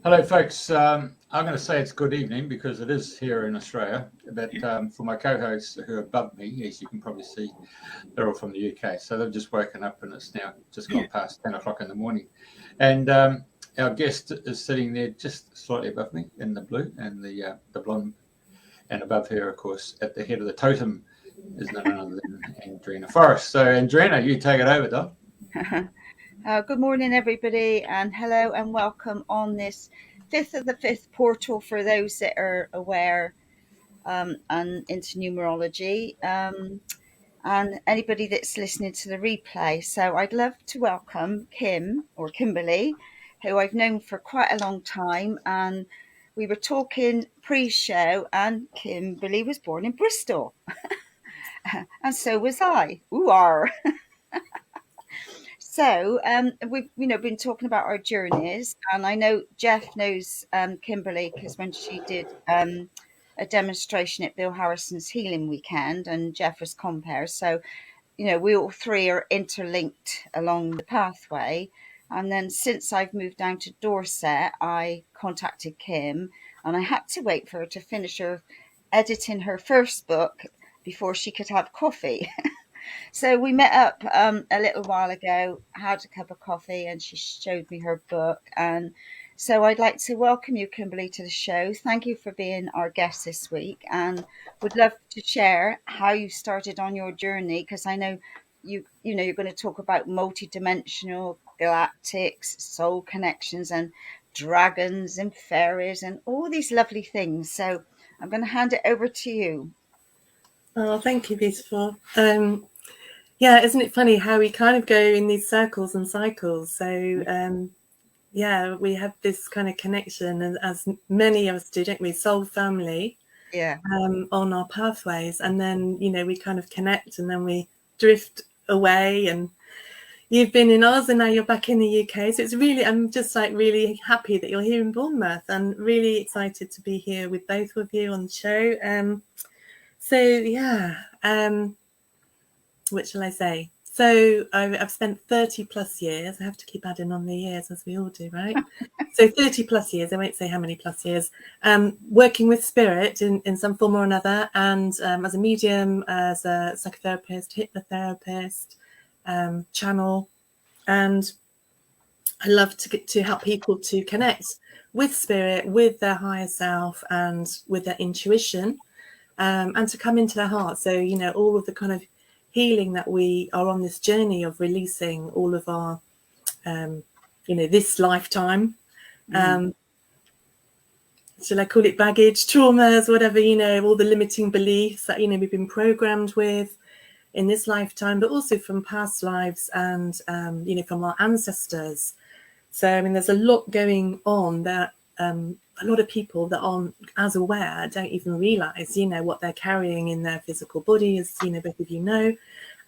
Hello, folks. I'm going to say it's good evening because it is here in Australia. But for my co-hosts who are above me, as you can probably see, they're all from the UK. So they've just woken up and it's now just gone past 10 o'clock in the morning. And our guest is sitting there just slightly above me in the blue and the blonde. And above her, of course, at the head of the totem is none other than Andrena Forrest. So Andrena, you take it over, Doc. Good morning, everybody, and hello and welcome on this 5th of the 5th portal for those that are aware and into numerology, and anybody that's listening to the replay. So I'd love to welcome Kimberley, who I've known for quite a long time, and we were talking pre-show, and Kimberley was born in Bristol, and so was I. Ooh-ar. So we've been talking about our journeys, and I know Jeff knows Kimberley because when she did a demonstration at Bill Harrison's Healing Weekend, and Jeff was compere. So we all three are interlinked along the pathway. And then since I've moved down to Dorset, I contacted Kim, and I had to wait for her to finish her editing her first book before she could have coffee. So we met up a little while ago, had a cup of coffee, and she showed me her book. And so I'd like to welcome you, Kimberley, to the show. Thank you for being our guest this week, and would love to share how you started on your journey, because I know you're going to talk about multidimensional galactics, soul connections, and dragons and fairies and all these lovely things. So I'm going to hand it over to you. Oh, thank you, beautiful. Yeah, isn't it funny how we kind of go in these circles and cycles? So, yeah, we have this kind of connection, and as many of us do, don't we? Soul family, Yeah. On our pathways, and then we kind of connect, and then we drift away. And you've been in Oz, and now you're back in the UK. So it's really, I'm just like really happy that you're here in Bournemouth, and really excited to be here with both of you on the show. So yeah. What shall I say? So I've spent 30 plus years. I have to keep adding on the years, as we all do, right? So 30 plus years, I won't say how many plus years, working with spirit in some form or another, and as a medium, as a psychotherapist, hypnotherapist, channel. And I love to help people to connect with spirit, with their higher self, and with their intuition, and to come into their heart. So, all of the kind of healing that we are on this journey of releasing all of our, this lifetime. Shall I call it baggage, traumas, whatever, all the limiting beliefs that, we've been programmed with in this lifetime, but also from past lives and, from our ancestors. So, I mean, there's a lot going on that a lot of people that aren't as aware don't even realize, what they're carrying in their physical body, as, both of you know,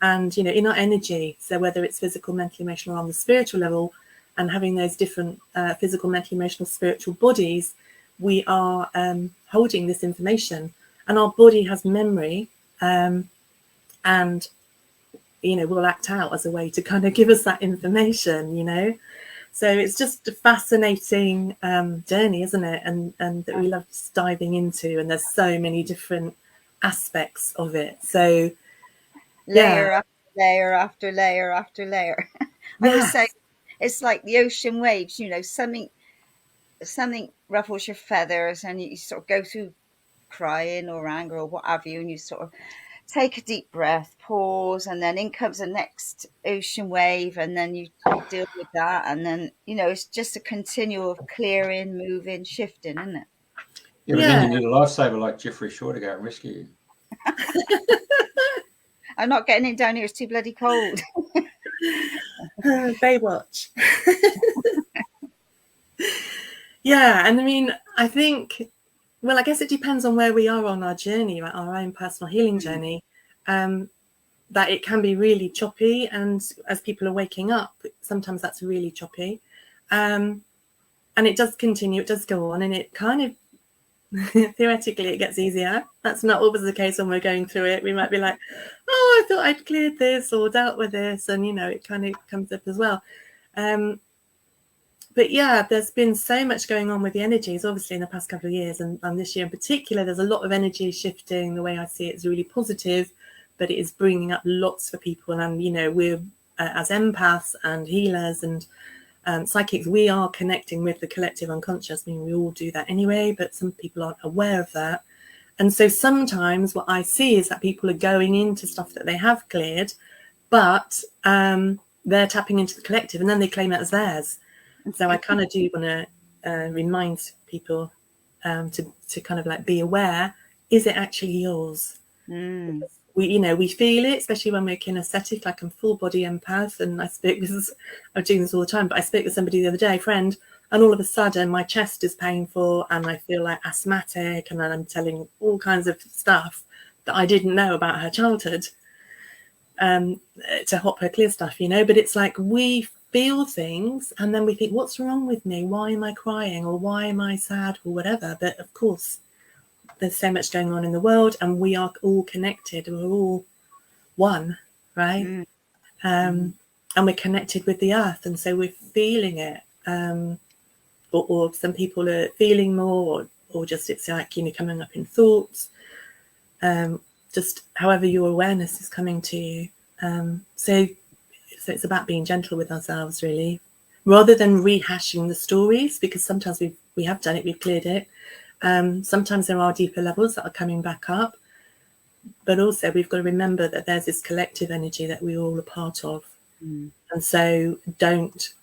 and, in our energy. So whether it's physical, mental, emotional, or on the spiritual level, and having those different physical, mental, emotional, spiritual bodies, we are holding this information, and our body has memory, and, will act out as a way to kind of give us that information, So it's just a fascinating journey, isn't it? And that we love just diving into, and there's so many different aspects of it. So Layer after layer after layer after layer. I would say it's like the ocean waves, something ruffles your feathers and you sort of go through crying or anger or what have you, and you sort of take a deep breath, pause, and then in comes the next ocean wave, and then you deal with that, and then it's just a continual of clearing, moving, shifting, isn't it? Yeah, but then you need a lifesaver like Jeffrey Shaw to go and rescue you. I'm not getting it down here, it's too bloody cold. Baywatch. Yeah, and I mean, I think, well, I guess it depends on where we are on our journey, right? Our own personal healing journey, that it can be really choppy. And as people are waking up, sometimes that's really choppy. And it does continue, it does go on, and it kind of, theoretically, it gets easier. That's not always the case when we're going through it. We might be like, oh, I thought I'd cleared this or dealt with this. And, it kind of comes up as well. but yeah, there's been so much going on with the energies, obviously, in the past couple of years, and this year in particular, there's a lot of energy shifting. The way I see it is really positive, but it is bringing up lots for people. And, you know, we're, as empaths and healers and psychics, we are connecting with the collective unconscious. I mean, we all do that anyway, but some people aren't aware of that. And so sometimes what I see is that people are going into stuff that they have cleared, but they're tapping into the collective and then they claim it as theirs. So I kind of do want to remind people to kind of like be aware, is it actually yours? We, you know, we feel it, especially when we're kinesthetic, like I'm full body empath. And I'm doing this all the time, but I spoke with somebody the other day, a friend, and all of a sudden my chest is painful and I feel like asthmatic, and then I'm telling all kinds of stuff that I didn't know about her childhood to help her clear stuff, you know. But it's like we feel things and then we think, what's wrong with me? Why am I crying? Or why am I sad? Or whatever. But of course, there's so much going on in the world and we are all connected. We're all one, right? And we're connected with the earth. And so we're feeling it. Or some people are feeling more, or just it's like, you know, coming up in thoughts. Just however your awareness is coming to you. So it's about being gentle with ourselves, really, rather than rehashing the stories, because sometimes we have done it, we've cleared it. Sometimes there are deeper levels that are coming back up, but also we've got to remember that there's this collective energy that we're all a part of. And so don't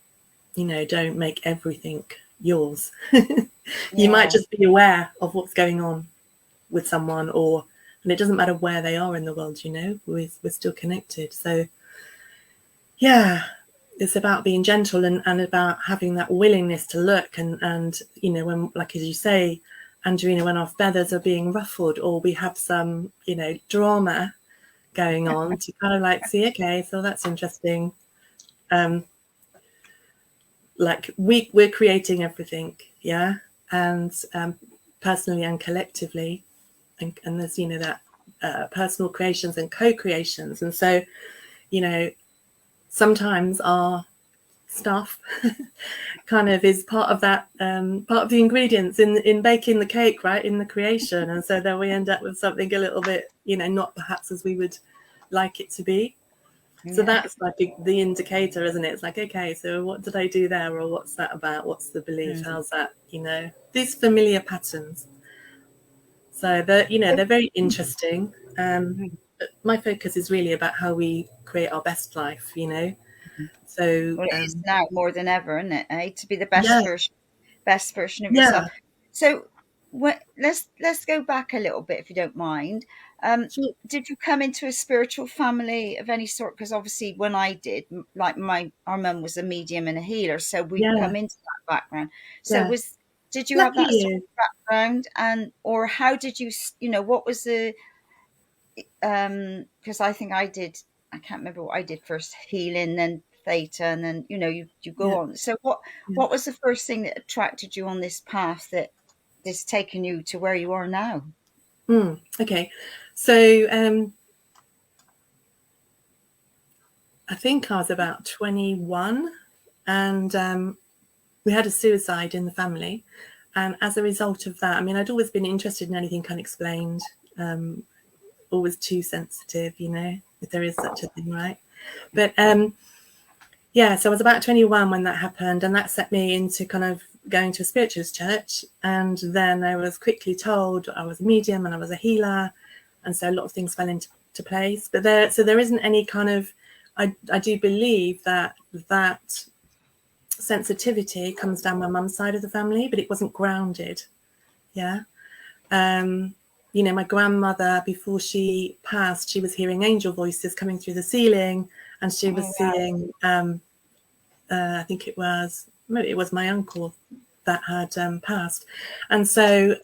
make everything yours. You might just be aware of what's going on with someone, and it doesn't matter where they are in the world, you know, we're still connected. So yeah, it's about being gentle and about having that willingness to look and you know, when, like as you say, Andrena, when our feathers are being ruffled or we have some, you know, drama going on, to kind of like see, okay, so that's interesting. Like we're creating everything, yeah, and personally and collectively, and there's, you know, that personal creations and co-creations. And so, you know, sometimes our stuff kind of is part of that, part of the ingredients in baking the cake, right, in the creation. And so then we end up with something a little bit, you know, not perhaps as we would like it to be. So that's like the indicator, isn't it? It's like, okay, so what did I do there? Or what's that about? What's the belief? How's that, you know, these familiar patterns. So they're, you know, they're very interesting. But my focus is really about how we create our best life, you know. So well, it is now more than ever, isn't it? To be the best version of yourself. So let's go back a little bit, if you don't mind. Did you come into a spiritual family of any sort? Because obviously when I did, like our mum was a medium and a healer, so we come into that background. So did you have that sort of background, or how did you, you know, what was the because I think I can't remember what I did first, healing, then theta, and then, you know, you go on. So what was the first thing that attracted you on this path that has taken you to where you are now? Okay, so I think I was about 21, and we had a suicide in the family, and as a result of that, I mean, I'd always been interested in anything unexplained, always too sensitive, you know, if there is such a thing, right? But yeah, so I was about 21 when that happened, and that set me into kind of going to a spiritualist church. And then I was quickly told I was a medium and I was a healer, and so a lot of things fell into place. But there isn't any kind of, I do believe that sensitivity comes down my mum's side of the family, but it wasn't grounded. Yeah. You know, my grandmother, before she passed, she was hearing angel voices coming through the ceiling, and she was seeing, I think it was my uncle that had passed. And so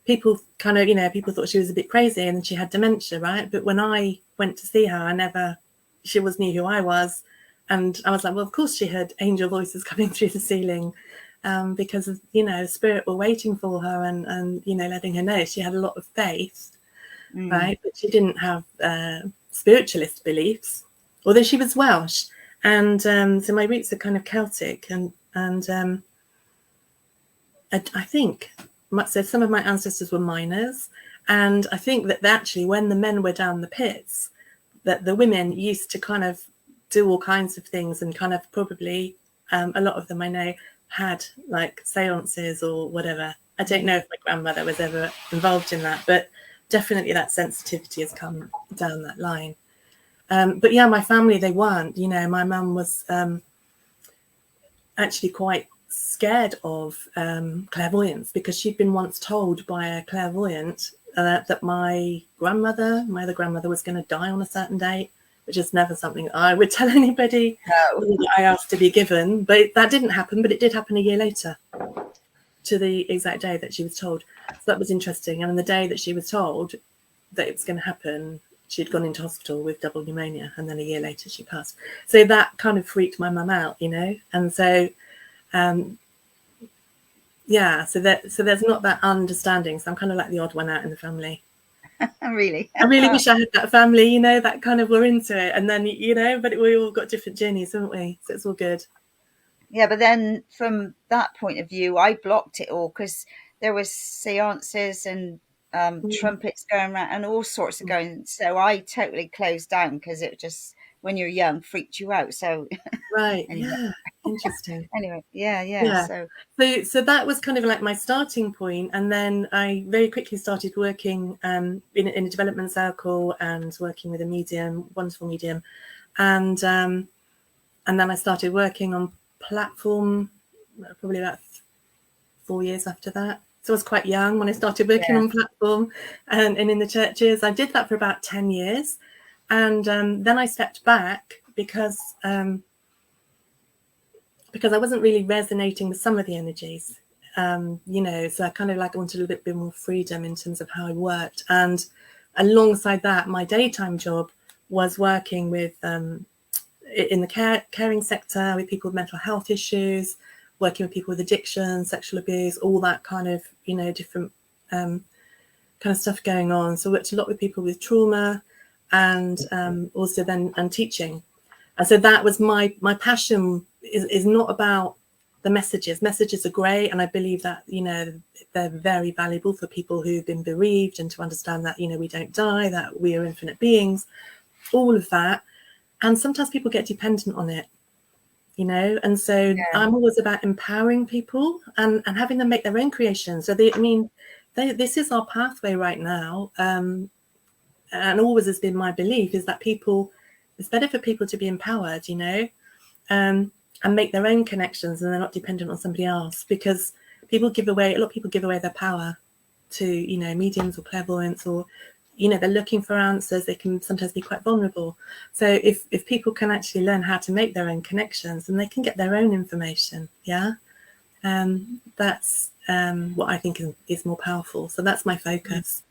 people kind of, you know, people thought she was a bit crazy, and then she had dementia, right? But when I went to see her, she always knew who I was. And I was like, well, of course she heard angel voices coming through the ceiling. Because of, you know, spirit were waiting for her and you know, letting her know. She had a lot of faith, right? But she didn't have spiritualist beliefs, although she was Welsh, And so my roots are kind of Celtic, and I think so some of my ancestors were miners, and I think that actually when the men were down the pits, that the women used to kind of do all kinds of things, and kind of probably a lot of them I know had like seances or whatever. I don't know if my grandmother was ever involved in that, but definitely that sensitivity has come down that line. But yeah, my family, they weren't, you know, my mum was actually quite scared of clairvoyance, because she'd been once told by a clairvoyant that my other grandmother was going to die on a certain date, which is never something I would tell anybody. No. That I asked to be given, but that didn't happen. But it did happen a year later, to the exact day that she was told. So that was interesting. And on the day that she was told that it was going to happen, she'd gone into hospital with double pneumonia, and then a year later she passed. So that kind of freaked my mum out, you know. And so yeah, so there's not that understanding. So I'm kind of like the odd one out in the family. Really? I really wish I had that family, you know, that kind of were into it. And then, you know, but we all got different journeys, haven't we? So it's all good. Yeah, but then from that point of view, I blocked it all, because there was seances and trumpets going around and all sorts of going. So I totally closed down, because it just, when you're young, freaked you out. So Right. anyway. Yeah. Interesting. Anyway, yeah. So that was kind of like my starting point, and then I very quickly started working in a development circle and working with a medium, wonderful medium, and then I started working on platform probably about 4 years after that. So I was quite young when I started working on platform and in the churches. I did that for about 10 years, and then I stepped back because I wasn't really resonating with some of the energies, you know, so I kind of like wanted a little bit more freedom in terms of how I worked. And alongside that, my daytime job was working with in the caring sector with people with mental health issues, working with people with addiction, sexual abuse, all that kind of, you know, different kind of stuff going on. So I worked a lot with people with trauma, and also then and teaching. And so that was my passion is not about the messages. Messages are great, and I believe that, you know, they're very valuable for people who've been bereaved, and to understand that, you know, we don't die, that we are infinite beings, all of that. And sometimes people get dependent on it, you know, and so I'm always about empowering people and having them make their own creations. So this is our pathway right now, and always has been my belief is that it's better for people to be empowered, you know, and make their own connections, and they're not dependent on somebody else, because a lot of people give away their power to, you know, mediums or clairvoyants, or, you know, they're looking for answers. They can sometimes be quite vulnerable. So if people can actually learn how to make their own connections, then they can get their own information. Yeah. That's what I think is more powerful. So that's my focus.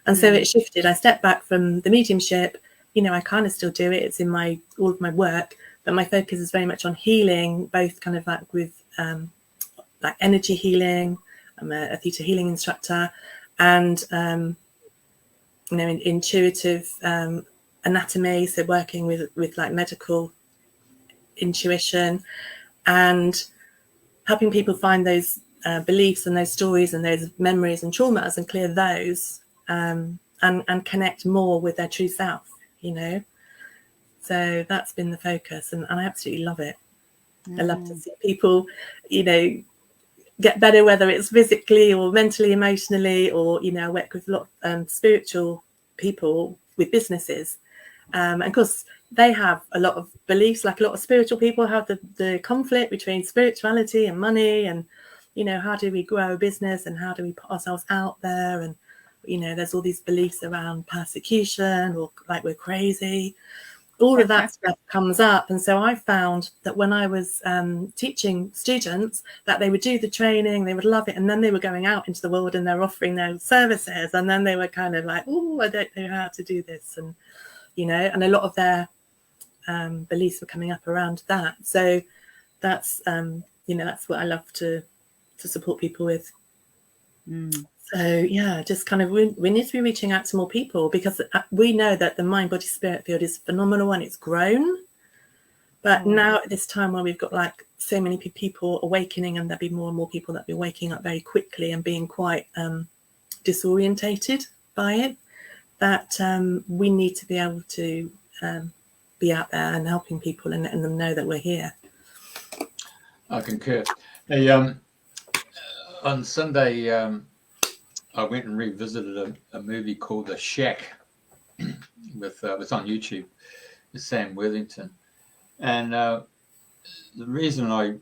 And so it shifted. I stepped back from the mediumship. You know, I kind of still do it. It's in all of my work, but my focus is very much on healing, both kind of like with like energy healing. I'm a theta healing instructor, and you know, intuitive anatomy. So working with like medical intuition, and helping people find those beliefs and those stories and those memories and traumas, and clear those, and connect more with their true self, you know. So that's been the focus, and I absolutely love it. I love to see people, you know, get better, whether it's physically or mentally, emotionally, or, you know, I work with a lot of spiritual people with businesses. And of course, they have a lot of beliefs, like a lot of spiritual people have the conflict between spirituality and money, and, you know, how do we grow a business, and how do we put ourselves out there? And, you know, there's all these beliefs around persecution, or like we're crazy. All of that stuff comes up. And so I found that when I was teaching students, that they would do the training, they would love it, and then they were going out into the world and they're offering their services, and then they were kind of like, oh, I don't know how to do this, and, you know, and a lot of their beliefs were coming up around that. So that's you know, that's what I love to support people with. So yeah, just kind of we need to be reaching out to more people, because we know that the mind, body, spirit field is phenomenal, and it's grown. But now at this time where we've got like so many people awakening, and there'll be more and more people that'll be waking up very quickly and being quite disorientated by it, that we need to be able to be out there and helping people and letting them know that we're here. I concur. On Sunday, I went and revisited a movie called The Shack. It's on YouTube. With Sam Worthington, and the reason I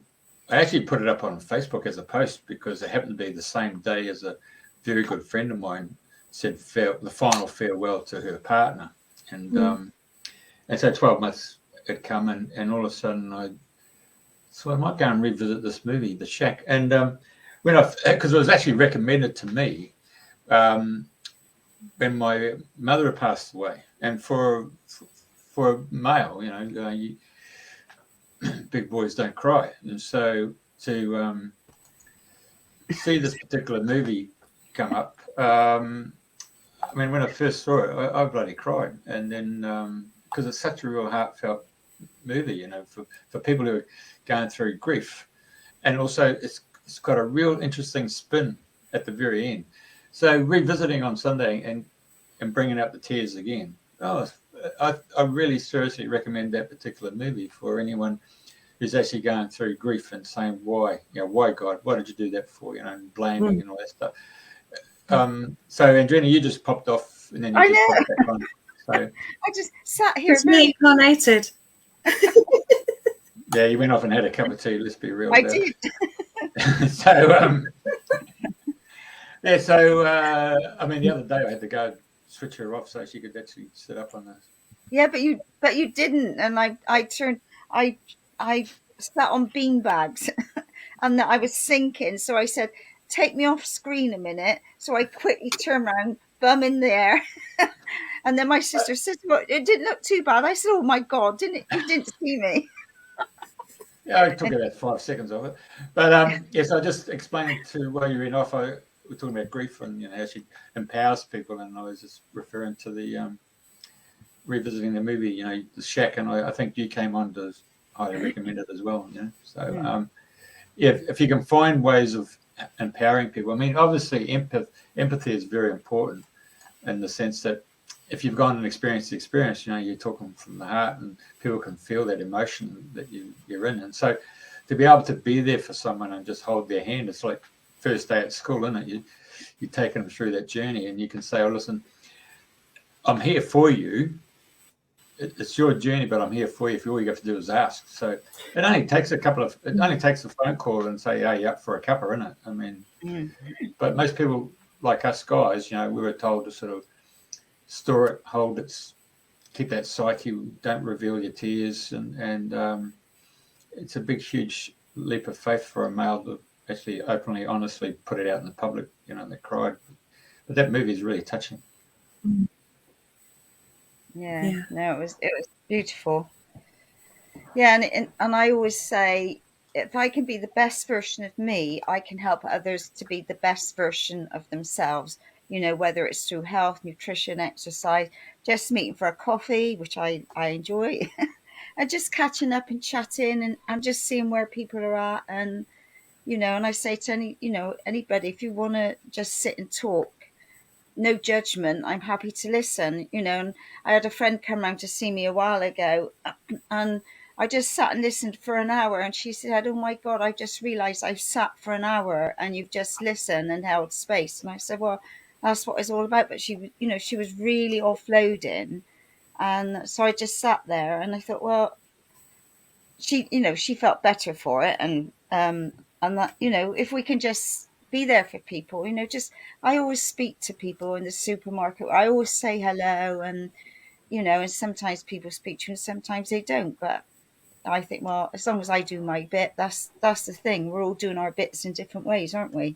actually put it up on Facebook as a post because it happened to be the same day as a very good friend of mine said the final farewell to her partner, and so 12 months had come, and all of a sudden I might go and revisit this movie, The Shack, and because it was actually recommended to me when my mother had passed away, and for a male, big boys don't cry, and so to see this particular movie come up, when I first saw it, I bloody cried, and then because it's such a real heartfelt movie, for people who are going through grief, and also it's got a real interesting spin at the very end. So revisiting on Sunday and bringing up the tears again. I really seriously recommend that particular movie for anyone who's actually going through grief and saying, why God, why did you do that for, and blaming and all that stuff. So Andrena, you just popped off and then you just popped back on. So I just sat here. It's reincarnated. Yeah, you went off and had a cup of tea, let's be real. I did. So the other day I had to go switch her off so she could actually sit up on this. Yeah, but you didn't, and I sat on beanbags, and I was sinking. So I said, "Take me off screen a minute." So I quickly turned around, bum in the air, and then my sister said, "Well, it didn't look too bad." I said, "Oh my God, you didn't see me?" Yeah, I took about 5 seconds of it, but yes, I just explained to while you were off. We're talking about grief and how she empowers people, and I was just referring to the revisiting the movie, The Shack, and I think you came on to highly recommend it as well. So if you can find ways of empowering people, obviously empathy is very important in the sense that if you've gone and experienced the experience, you're talking from the heart, and people can feel that emotion that you're in, and so to be able to be there for someone and just hold their hand, it's like first day at school, isn't it? You're taking them through that journey, and you can say, "Oh, listen, I'm here for you. It's your journey, but I'm here for you. If all you have to do is ask." So it only takes a phone call and say, "Hey, you up for a cuppa," isn't it? But most people, like us guys, we were told to sort of store it, hold it, keep that psyche, don't reveal your tears, and it's a big, huge leap of faith for a male to actually openly, honestly put it out in the public, they cried. But that movie is really touching. Yeah. No, it was beautiful. Yeah, and I always say, if I can be the best version of me, I can help others to be the best version of themselves. Whether it's through health, nutrition, exercise, just meeting for a coffee, which I enjoy, and just catching up and chatting and just seeing where people are at. And and I say to anybody, if you want to just sit and talk, no judgment, I'm happy to listen. And I had a friend come round to see me a while ago, and I just sat and listened for an hour, and she said, "Oh my God, I just realized I've sat for an hour and you've just listened and held space." And I said, "Well, that's what it's all about." But she was really offloading, and so I just sat there and I thought, well, she felt better for it, and that if we can just be there for people, I always speak to people in the supermarket. I always say hello, and and sometimes people speak to you and sometimes they don't. But I think, well, as long as I do my bit, that's the thing. We're all doing our bits in different ways, aren't we?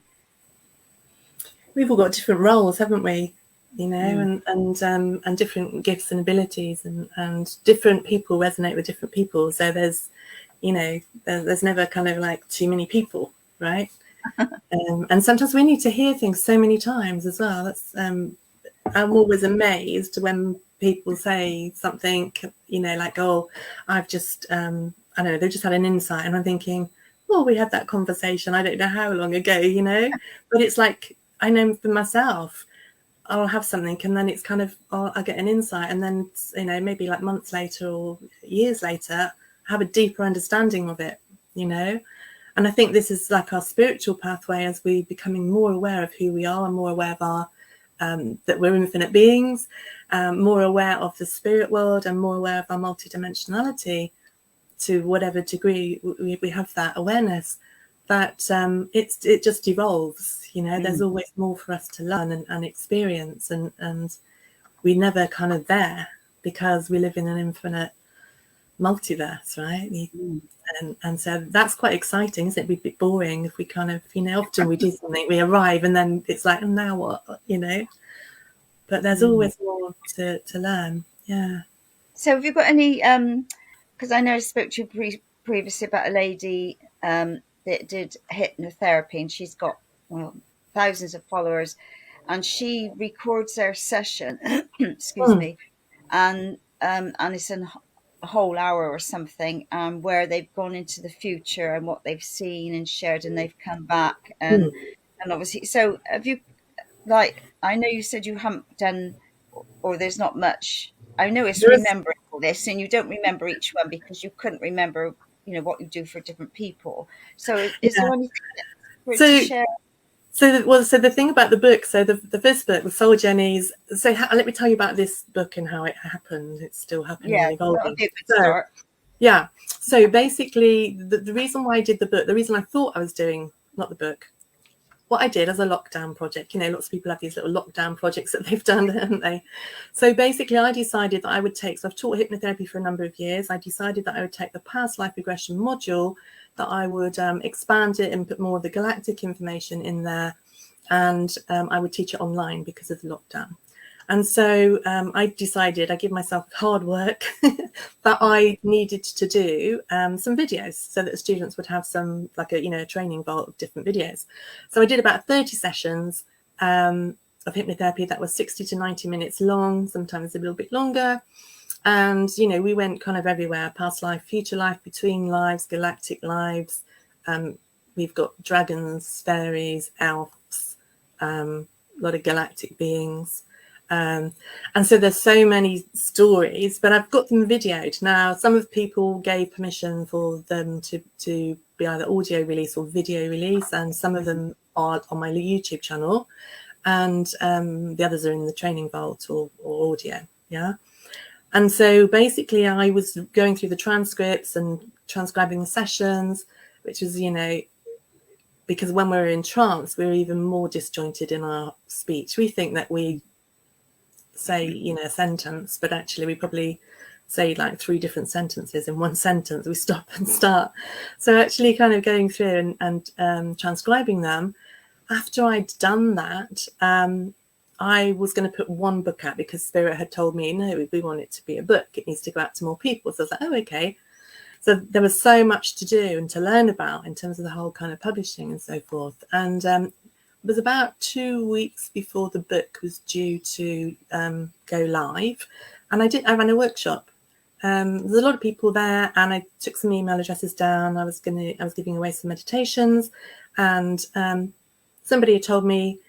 We've all got different roles, haven't we? And different gifts and abilities, and different people resonate with different people. So there's never kind of like too many people, right? And sometimes we need to hear things so many times as well. That's I'm always amazed when people say something, you know, like, oh, I've just, I don't know, they've just had an insight. And I'm thinking, well, we had that conversation, I don't know how long ago, you know, but it's like, I know for myself, I'll have something and then it's kind of, I'll get an insight. And then, you know, maybe like months later or years later, have a deeper understanding of it, you know. And I think this is like our spiritual pathway as we becoming more aware of who we are and more aware of our, that we're infinite beings, more aware of the spirit world and more aware of our multidimensionality. To whatever degree we have that awareness, that it just evolves, you know. There's always more for us to learn and experience, and we're never kind of there because we live in an infinite multiverse, right? And so that's quite exciting, isn't it? We'd be boring if we kind of, you know, often we do something, we arrive and then it's like, and now what, you know. But there's always more to learn. Yeah. So have you got any because I know I spoke to you previously about a lady that did hypnotherapy, and she's got, well, thousands of followers, and she records their session excuse me, and it's a whole hour or something, where they've gone into the future and what they've seen and shared, and they've come back, and obviously, so have you, like, I know you said you haven't done, or there's not much. I know it's remembering all this, and you don't remember each one because you couldn't remember, you know, what you do for different people. So is there anything to share? So the thing about the book, so the first book, the Soul Journeys, so let me tell you about this book and how it happened. It's still happening and evolving. Yeah, so basically the reason why I did the book, the reason I thought I was doing, not the book, what I did as a lockdown project, you know, lots of people have these little lockdown projects that they've done, haven't they? So basically I decided that I would take, so I've taught hypnotherapy for a number of years. I decided that I would take the past life regression module, that I would expand it and put more of the galactic information in there. And I would teach it online because of the lockdown. And so I decided, I give myself hard work, that I needed to do some videos so that the students would have some, like a, you know, a training vault of different videos. So I did about 30 sessions of hypnotherapy that was 60 to 90 minutes long, sometimes a little bit longer. And, you know, we went kind of everywhere, past life, future life, between lives, galactic lives. We've got dragons, fairies, elves, a lot of galactic beings. And so there's so many stories, but I've got them videoed. Now, some of the people gave permission for them to be either audio release or video release, and some of them are on my YouTube channel, and the others are in the training vault or audio. Yeah. And so basically I was going through the transcripts and transcribing the sessions, which is, you know, because when we're in trance, we're even more disjointed in our speech. We think that we say, you know, a sentence, but actually we probably say like 3 different sentences in one sentence. We stop and start. So actually kind of going through and transcribing them. After I'd done that, I was going to put one book out because Spirit had told me, no, we want it to be a book. It needs to go out to more people. So I was like, oh, okay. So there was so much to do and to learn about in terms of the whole kind of publishing and so forth. And it was about 2 weeks before the book was due to go live. And I ran a workshop. There's a lot of people there, and I took some email addresses down. I was giving away some meditations, and somebody had told me,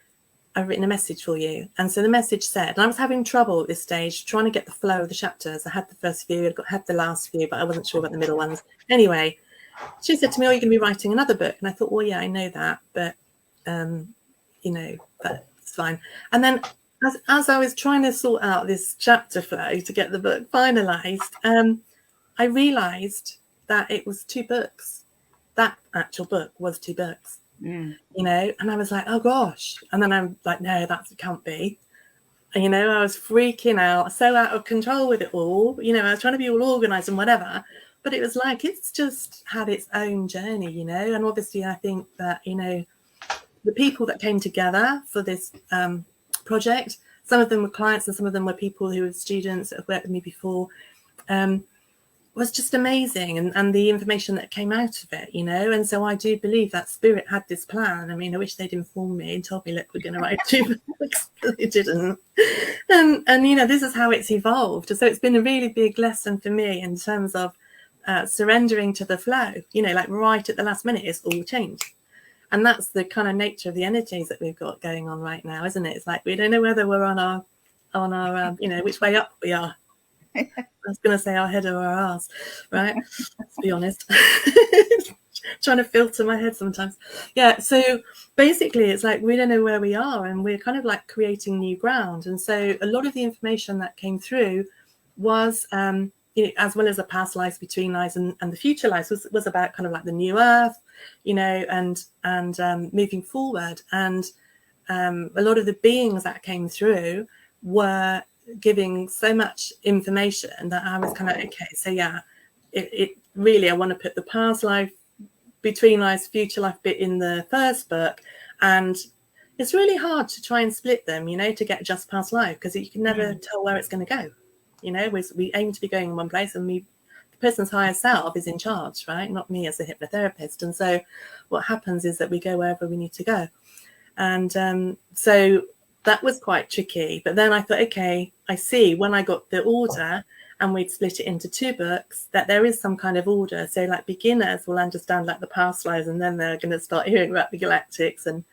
I've written a message for you. And so the message said, and I was having trouble at this stage trying to get the flow of the chapters. I had the first few, I had the last few, but I wasn't sure about the middle ones. Anyway, she said to me, oh, you're going to be writing another book. And I thought, well, yeah, I know that, but, you know, that's fine. And then as I was trying to sort out this chapter flow to get the book finalized, I realized that it was 2 books. That actual book was 2 books. You know, and I was like, oh gosh. And then I'm like, no, that can't be. And, you know, I was freaking out, so out of control with it all. You know, I was trying to be all organized and whatever, but it was like, it's just had its own journey, you know. And obviously I think that, you know, the people that came together for this project, some of them were clients and some of them were people who were students that have worked with me before. was just amazing, and the information that came out of it, you know. And so I do believe that spirit had this plan. I mean, I wish they'd informed me and told me, look, we're going to write 2 books, but they didn't. And you know, this is how it's evolved. So it's been a really big lesson for me in terms of surrendering to the flow, you know, like right at the last minute, it's all changed. And that's the kind of nature of the energies that we've got going on right now, isn't it? It's like we don't know whether we're on our you know, which way up we are. I was going to say our head or our arse, right? Let's be honest. Trying to filter my head sometimes. Yeah, so basically it's like we don't know where we are, and we're kind of like creating new ground. And so a lot of the information that came through was, you know, as well as the past lives, between lives, and the future lives, was about kind of like the new earth, you know, and moving forward. And a lot of the beings that came through were giving so much information that I was kind of, okay, so yeah, it really, I want to put the past life, between lives, future life bit in the first book. And it's really hard to try and split them, you know, to get just past life, because you can never tell where it's going to go. You know, we aim to be going in one place, and the person's higher self is in charge, right? Not me as a hypnotherapist. And so what happens is that we go wherever we need to go. And so that was quite tricky. But then I thought, okay, I see, when I got the order and we'd split it into 2 books, that there is some kind of order. So like beginners will understand like the past lives, and then they're going to start hearing about the galactics, and,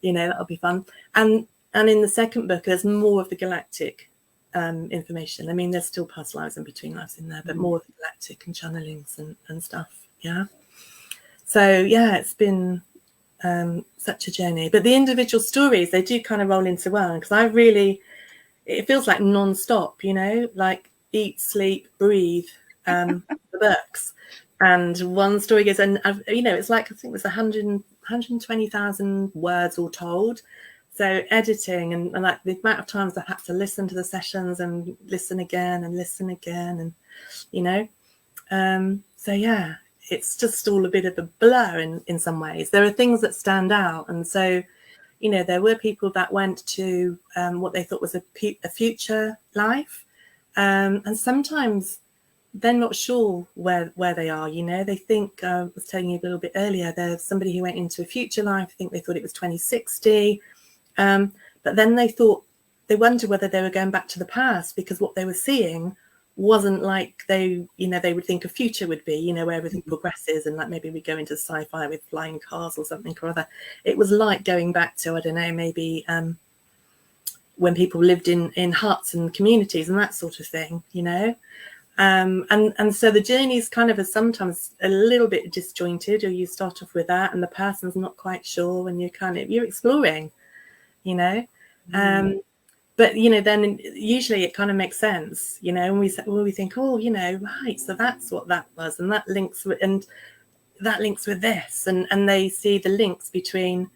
you know, that'll be fun. And in the second book, there's more of the galactic information. I mean, there's still past lives and between lives in there, but more of the galactic and channelings and stuff. Yeah. So yeah, it's been such a journey. But the individual stories, they do kind of roll into one, because it feels like non-stop, you know, like eat, sleep, breathe, the books. And one story goes, and you know, it's like, I think it was 120,000 words all told. So editing and like the amount of times I've had to listen to the sessions and listen again, and you know, so yeah, it's just all a bit of a blur in some ways. There are things that stand out. And so, you know, there were people that went to what they thought was a future life. And sometimes they're not sure where they are, you know. They think, I was telling you a little bit earlier, there's somebody who went into a future life. I think they thought it was 2060. But then they wondered whether they were going back to the past, because what they were seeing wasn't like they would think a future would be, you know, where everything progresses and like maybe we go into sci-fi with flying cars or something or other. It was like going back to, I don't know, maybe when people lived in huts and communities and that sort of thing, you know. And so the journey is kind of sometimes a little bit disjointed, or you start off with that and the person's not quite sure, and you're exploring, you know. But, you know, then usually it kind of makes sense, you know, and we think, oh, you know, right, so that's what that was, and that links with this, and they see the links between,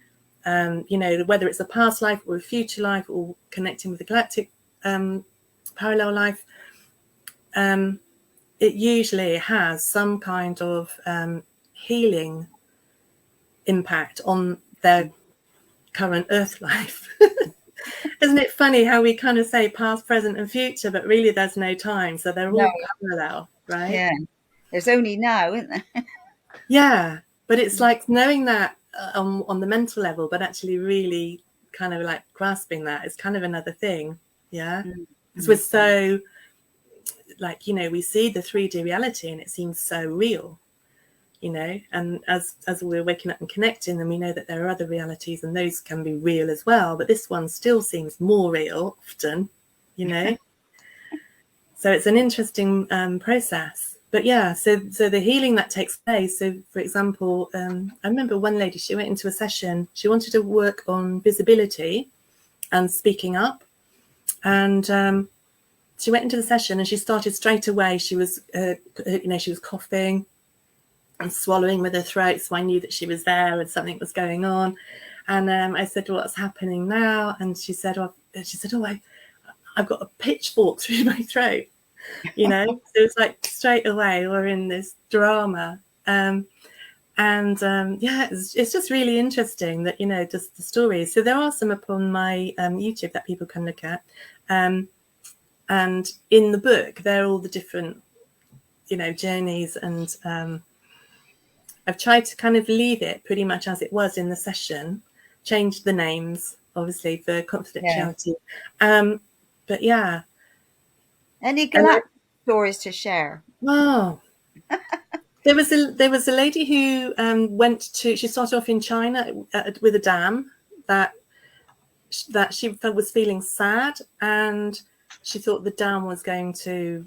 you know, whether it's a past life or a future life or connecting with the galactic parallel life. It usually has some kind of healing impact on their current Earth life. Isn't it funny how we kind of say past, present and future, but really there's no time, so they're all parallel, right? Yeah, there's only now, isn't there? Yeah, but it's like knowing that on the mental level, but actually really kind of like grasping that is kind of another thing. Yeah, because we're so, like, you know, we see the 3D reality and it seems so real, you know, and as we're waking up and connecting, then we know that there are other realities and those can be real as well, but this one still seems more real often, you know. So it's an interesting process. But yeah, so the healing that takes place, so for example, I remember one lady, she went into a session, she wanted to work on visibility and speaking up, and she went into the session and she started straight away, she was you know, she was coughing and swallowing with her throat, so I knew that she was there and something was going on. And I said, well, what's happening now? And she said, I've got a pitchfork through my throat, you know. So it's like straight away we're in this drama. Yeah, it's just really interesting that, you know, just the stories. So there are some upon my YouTube that people can look at. And in the book, they're all the different journeys, and I've tried to kind of leave it pretty much as it was in the session, changed the names obviously for confidentiality. But yeah. Any galactic stories to share? Wow. There was a lady who she started off in China with a dam that she was feeling sad, and she thought the dam was going to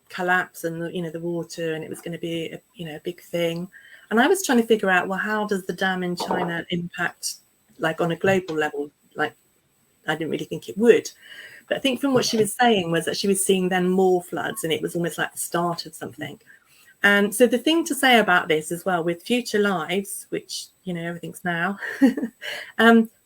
collapse, and the water, and it was going to be a big thing. And I was trying to figure out, well, how does the dam in China impact, like, on a global level? Like, I didn't really think it would. But I think from what she was saying was that she was seeing then more floods, and it was almost like the start of something. And so the thing to say about this as well, with future lives, which, everything's now,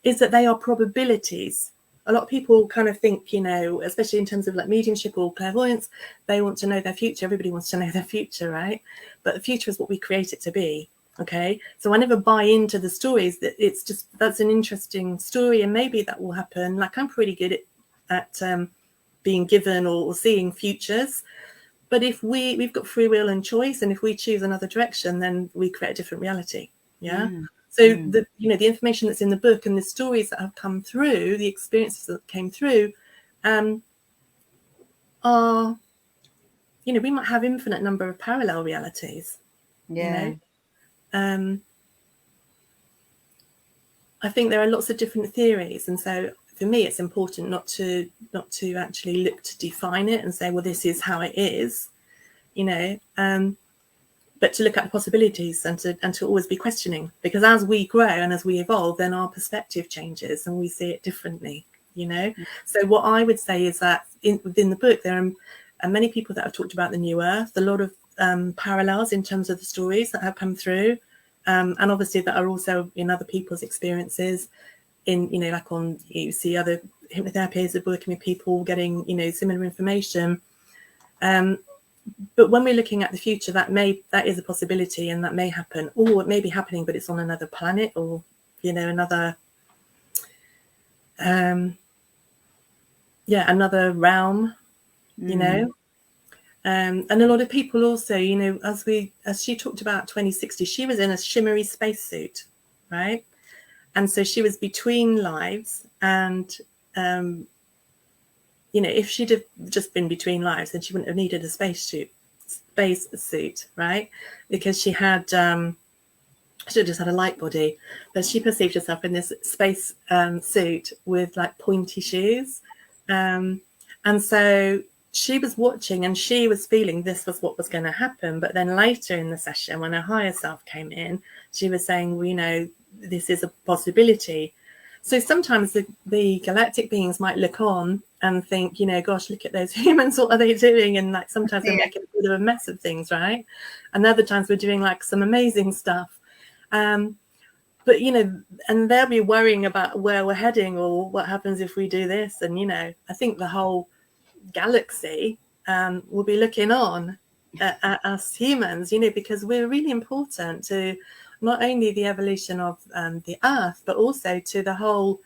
is that they are probabilities. A lot of people kind of think, especially in terms of like mediumship or clairvoyance, they want to know their future. Everybody wants to know their future, right? But the future is what we create it to be. Okay, so I never buy into the stories that it's just, that's an interesting story and maybe that will happen. Like, I'm pretty good at being given or seeing futures. But if we've got free will and choice, and if we choose another direction, then we create a different reality. Yeah. So the information that's in the book and the stories that have come through, the experiences that came through, are, we might have infinite number of parallel realities. Yeah. I think there are lots of different theories, and so for me, it's important not to actually look to define it and say, well, this is how it is, but to look at the possibilities and to always be questioning, because as we grow and as we evolve, then our perspective changes and we see it differently, So what I would say is that within the book, there are many people that have talked about the new earth, a lot of parallels in terms of the stories that have come through, and obviously that are also in other people's experiences. In like you see other hypnotherapists are working with people getting similar information, but when we're looking at the future, that is a possibility, and that may happen, or it may be happening but it's on another planet, or another another realm, and a lot of people also, as she talked about 2060, she was in a shimmery spacesuit, right? And so she was between lives, and, if she'd have just been between lives, then she wouldn't have needed a space suit, right? Because she had, she had just had a light body, but she perceived herself in this space suit with like pointy shoes. And so she was watching and she was feeling this was what was going to happen. But then later in the session, when her higher self came in, she was saying, well, this is a possibility. So sometimes the galactic beings might look on and think, gosh, look at those humans, what are they doing? And like sometimes they're making a bit of a mess of things, right? And other times we're doing like some amazing stuff. But, and they'll be worrying about where we're heading or what happens if we do this. And, I think the whole galaxy will be looking on at us humans, because we're really important to not only the evolution of the Earth, but also to the whole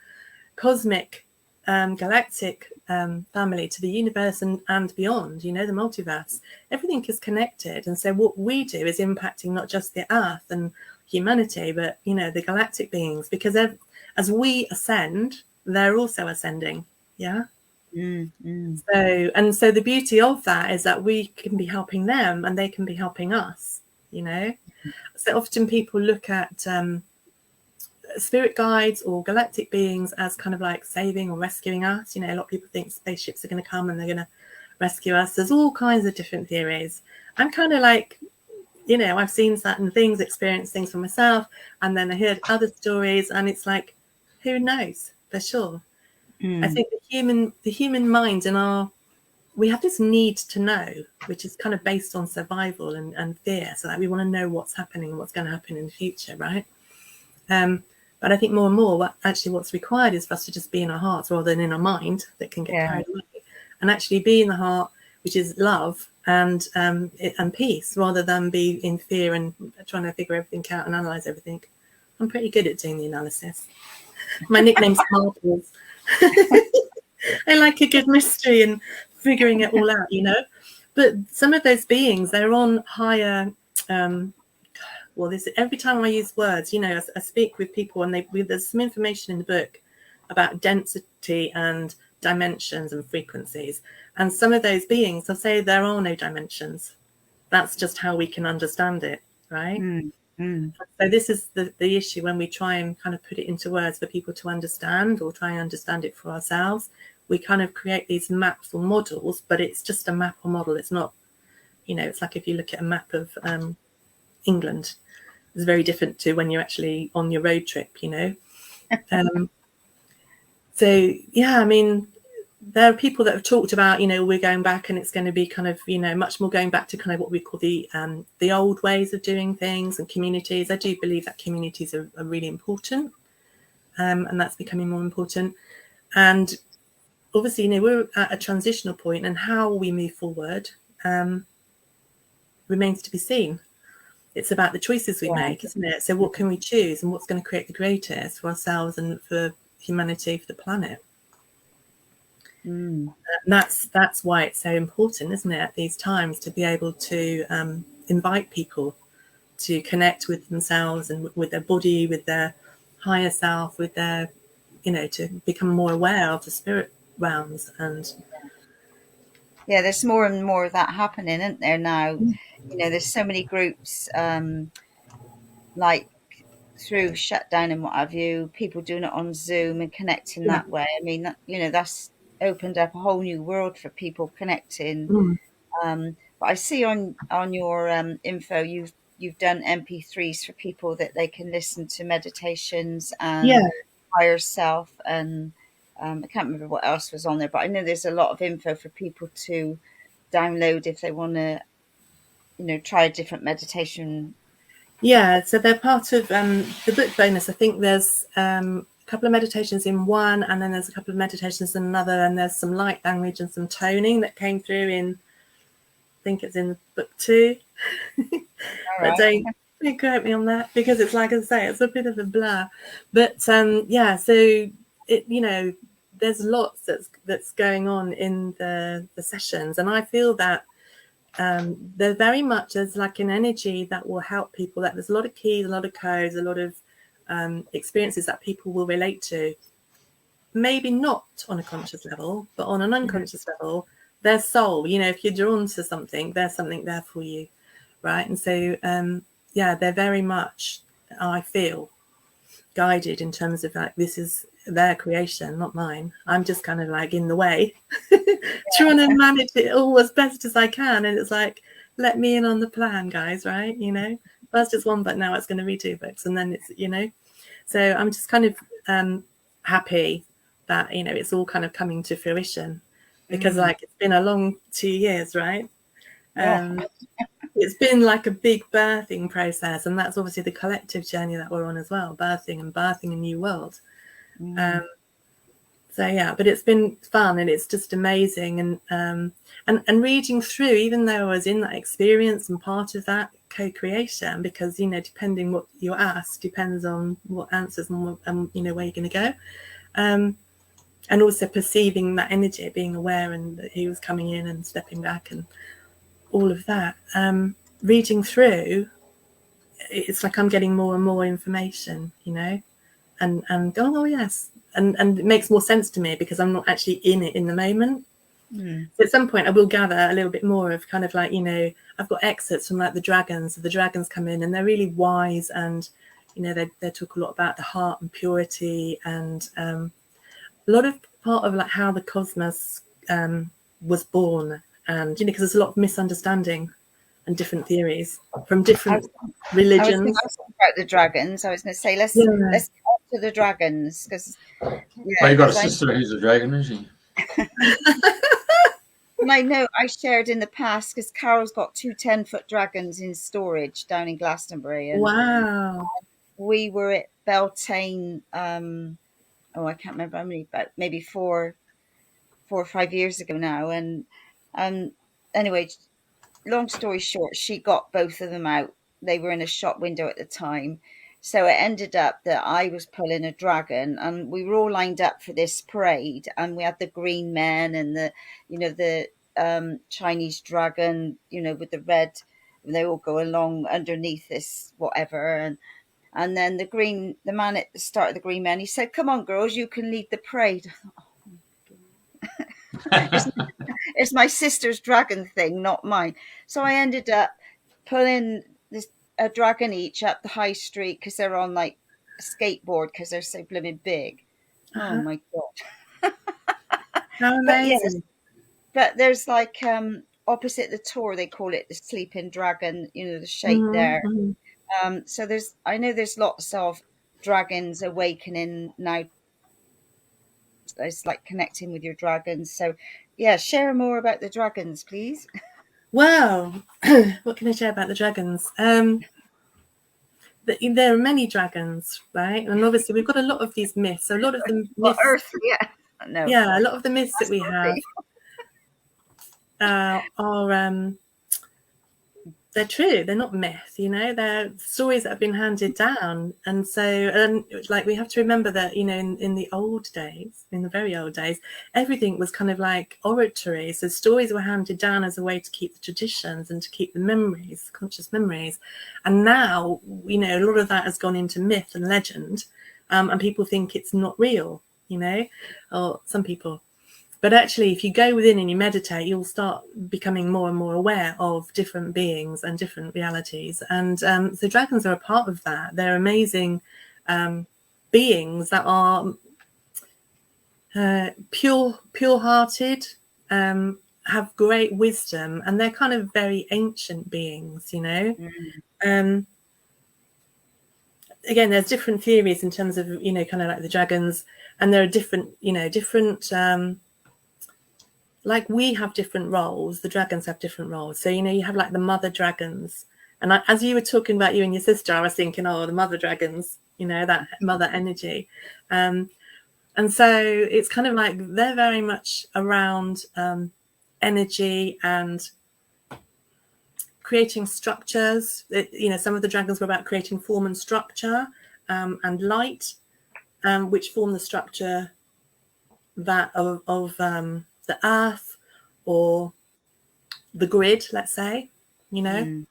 cosmic galactic family, to the universe and beyond, the multiverse. Everything is connected. And so what we do is impacting not just the Earth and humanity, but, the galactic beings, because as we ascend, they're also ascending. Yeah. So the beauty of that is that we can be helping them and they can be helping us, So often people look at spirit guides or galactic beings as kind of like saving or rescuing us. A lot of people think spaceships are going to come and they're going to rescue us. There's all kinds of different theories. I'm kind of like, I've seen certain things, experienced things for myself, and then I heard other stories, and it's like, who knows for sure? I think the human mind and we have this need to know, which is kind of based on survival and fear. So that we want to know what's happening and what's going to happen in the future, right? But I think more and more, what's required is for us to just be in our hearts rather than in our mind that can get carried away, and actually be in the heart, which is love and peace, rather than be in fear and trying to figure everything out and analyze everything. I'm pretty good at doing the analysis. My nickname's Marbles. I like a good mystery and figuring it all out, But some of those beings, they're on higher. Every time I use words, I speak with people, and there's some information in the book about density and dimensions and frequencies. And some of those beings, they'll say there are no dimensions. That's just how we can understand it, right? So this is the issue when we try and kind of put it into words for people to understand, or try and understand it for ourselves. We kind of create these maps or models, but it's just a map or model. It's not, it's like if you look at a map of England, it's very different to when you're actually on your road trip, So, yeah, I mean, there are people that have talked about, we're going back, and it's going to be kind of, much more going back to kind of what we call the old ways of doing things and communities. I do believe that communities are really important, and that's becoming more important. And obviously, we're at a transitional point, and how we move forward remains to be seen. It's about the choices we make, isn't it? So what can we choose, and what's going to create the greatest for ourselves and for humanity, for the planet? And that's why it's so important, isn't it, at these times, to be able to invite people to connect with themselves and with their body, with their higher self, with their, to become more aware of the spirit realms. And there's more and more of that happening, isn't there now? There's so many groups, like through shutdown and what have you, people doing it on Zoom and connecting that way. I mean, that's opened up a whole new world for people connecting. But I see on your info, you've done MP3s for people that they can listen to meditations and higher self, and I can't remember what else was on there, but I know there's a lot of info for people to download if they want to, try a different meditation. Yeah, so they're part of the book bonus. I think there's a couple of meditations in one, and then there's a couple of meditations in another, and there's some light language and some toning that came through in, I think it's in book 2. But don't quote me on that, because it's, like I say, it's a bit of a blur. But so it, there's lots that's going on in the sessions, and I feel that they're very much as like an energy that will help people. That there's a lot of keys, a lot of codes, a lot of experiences that people will relate to. Maybe not on a conscious level, but on an unconscious level, their soul. If you're drawn to something, there's something there for you, right? And so, they're very much, I feel, guided in terms of like, this is their creation, not mine. I'm just kind of like in the way, trying to manage it all as best as I can. And it's like, let me in on the plan, guys, right? First it's one book, now it's going to be 2 books, and then it's, so I'm just kind of happy that, it's all kind of coming to fruition, because like it's been a long 2 years, right? It's been like a big birthing process, and that's obviously the collective journey that we're on as well, birthing a new world. So yeah, but it's been fun, and it's just amazing, and reading through, even though I was in that experience and part of that co-creation, because depending what you're asked depends on what answers and where you're going to go, and also perceiving that energy, being aware, and that he was coming in and stepping back and all of that. Reading through, it's like I'm getting more and more information, and going, oh yes, and it makes more sense to me because I'm not actually in it in the moment. So at some point I will gather a little bit more of kind of like, I've got excerpts from like the dragons. So the dragons come in and they're really wise, and they talk a lot about the heart and purity, and a lot of part of like how the cosmos was born, and because there's a lot of misunderstanding and different theories from different religions. I was talking about the dragons. I was going to say let's get on to the dragons, because you got a sister who's a dragon, isn't she? And I know I shared in the past, because Carol's got 2 10-foot dragons in storage down in Glastonbury, and wow, we were at Beltane. I can't remember how many, but maybe 4 or 5 years ago now. And anyway, long story short, she got both of them out. They were in a shop window at the time. So it ended up that I was pulling a dragon, and we were all lined up for this parade, and we had the green men and the Chinese dragon, with the red, and they all go along underneath this whatever, and then the man at the start of the Green Men, he said, "Come on, girls, you can lead the parade." It's my sister's dragon thing, not mine. So I ended up pulling a dragon each up the high street because they're on like a skateboard because they're so blooming big. Oh my God. How But yes, amazing. but there's like opposite the tour, they call it the sleeping dragon, the shape there. So I know there's lots of dragons awakening now. It's like connecting with your dragons. So yeah, share more about the dragons, please. Well, what can I share about the dragons? There are many dragons, right? And obviously we've got a lot of these myths. So a lot of the Well, myths, Earth, yeah. No. yeah, a lot of the myths that we have are they're true. They're not myth, they're stories that have been handed down. And so, like, we have to remember that, in the old days, in the very old days, everything was kind of like oratory. So stories were handed down as a way to keep the traditions and to keep the memories, conscious memories. And now, a lot of that has gone into myth and legend, and people think it's not real, or some people. But actually, if you go within and you meditate, you'll start becoming more and more aware of different beings and different realities. And so dragons are a part of that. They're amazing beings that are pure-hearted, have great wisdom, and they're kind of very ancient beings, Again, there's different theories in terms of, kind of like the dragons, and there are different, like we have different roles, the dragons have different roles. So, you have like the mother dragons. And as you were talking about you and your sister, I was thinking, the mother dragons, that mother energy. And so it's kind of like they're very much around energy and creating structures. Some of the dragons were about creating form and structure, and light, which form the structure that of the earth or the grid, let's say, and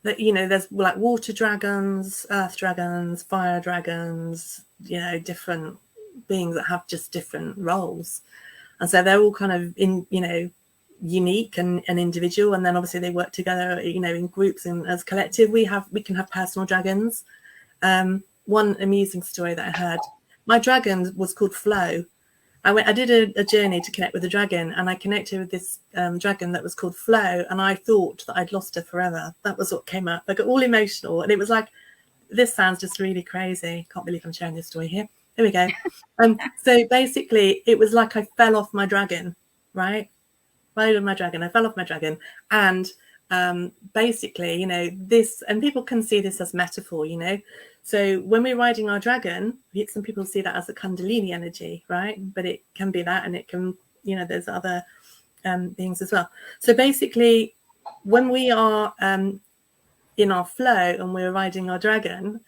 that, there's like water dragons, earth dragons, fire dragons, different beings that have just different roles. And so they're all kind of unique and individual. And then obviously they work together, in groups and as collective. We can have personal dragons. One amusing story that I heard, my dragon was called Flo. I did a journey to connect with the dragon, and I connected with this dragon that was called Flo, and I thought that I'd lost her forever. That was what came up. I got all emotional, and it was like, this sounds just really crazy. Can't believe I'm sharing this story here. There we go. So basically, it was like I fell off my dragon, right? I fell off my dragon, and basically, this, and people can see this as metaphor, So when we're riding our dragon, some people see that as a Kundalini energy, right? But it can be that, and it can, there's other things as well. So basically, when we are in our flow and we're riding our dragon,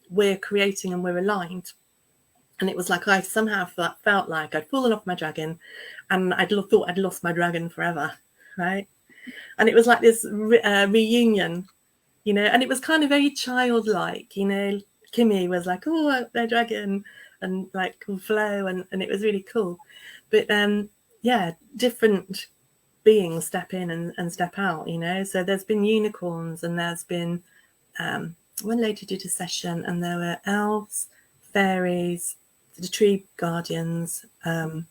we're creating and we're aligned. And it was like I somehow felt like I'd fallen off my dragon, and I thought I'd lost my dragon forever, right? And it was like this reunion, and it was kind of very childlike, Kimmy was like, oh, their dragon, and like Flo, and it was really cool. But different beings step in and step out, So there's been unicorns, and there's been one lady did a session, and there were elves, fairies, the tree guardians, and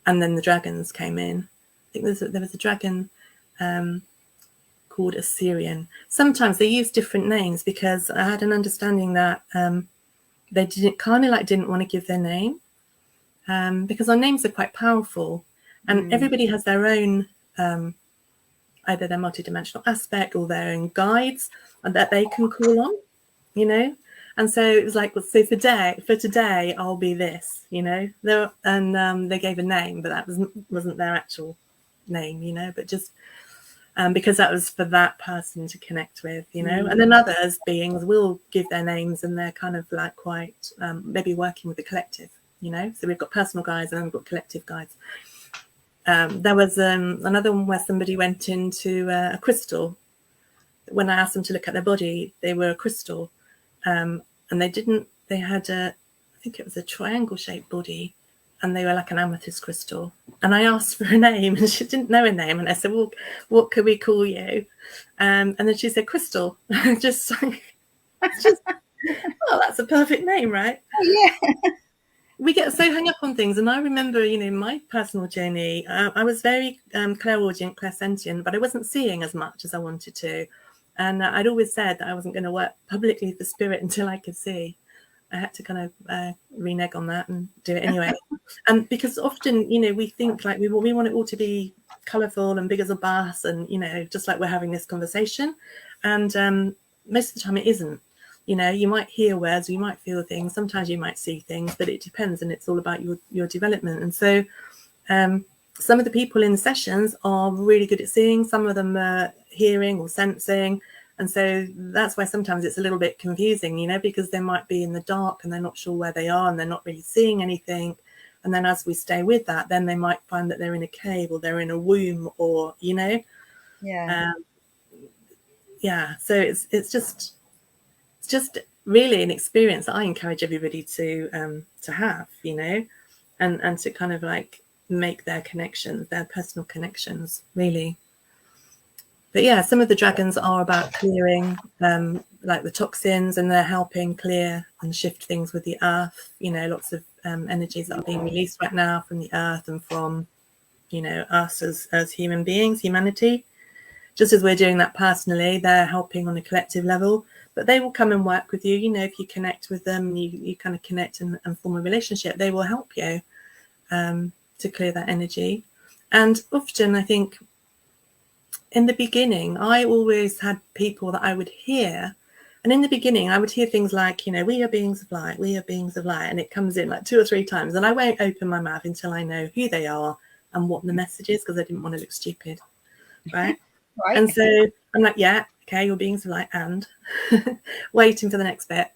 then the dragons came in. I think there was a dragon called Assyrian. Sometimes they use different names, because I had an understanding that they didn't want to give their name, because our names are quite powerful, and everybody has their own either their multidimensional aspect or their own guides that they can call on, And so it was like, well, so for today, I'll be this, and they gave a name, but that wasn't their actual name, but just because that was for that person to connect with, And then others beings will give their names, and they're kind of like quite maybe working with the collective, you know. So we've got personal guides and then we've got collective guides. There was another one where somebody went into a crystal. When I asked them to look at their body, they were a crystal, and they had I think it was a triangle shaped body, and they were like an amethyst crystal. And I asked for a name, and she didn't know a name. And I said, well, what could we call you? And then she said, Crystal. just oh, that's a perfect name, right? Oh, yeah. We get so hung up on things. And I remember, you know, my personal journey, I was very clairaudient, clairsentient, but I wasn't seeing as much as I wanted to. And I'd always said that I wasn't going to work publicly for spirit until I could see. I had to kind of renege on that and do it anyway. And because often, you know, we think like we want it all to be colourful and big as a bus, and, you know, just like we're having this conversation. And most of the time it isn't. You know, you might hear words, you might feel things, sometimes you might see things, but it depends, and it's all about your development. And so some of the people in the sessions are really good at seeing, some of them are hearing or sensing. And so that's why sometimes it's a little bit confusing, you know, because they might be in the dark and they're not sure where they are and they're not really seeing anything. And then as we stay with that, then they might find that they're in a cave or they're in a womb, or, you know. Yeah. So it's just really an experience that I encourage everybody to have, you know, and to kind of like make their connections, their personal connections, really. But yeah, some of the dragons are about clearing like the toxins, and they're helping clear and shift things with the earth. You know, lots of energies that are being released right now from the earth and from, you know, us as human beings, humanity. Just as we're doing that personally, they're helping on a collective level. But they will come and work with you. You know, if you connect with them, you kind of connect and form a relationship, they will help you to clear that energy. And often, I think, in the beginning, I always had people that I would hear. And in the beginning, I would hear things like, you know, we are beings of light, we are beings of light. And it comes in like 2 or 3 times. And I won't open my mouth until I know who they are and what the message is, because I didn't want to look stupid. Right. Right. And so I'm like, yeah, okay, you're beings of light, and waiting for the next bit.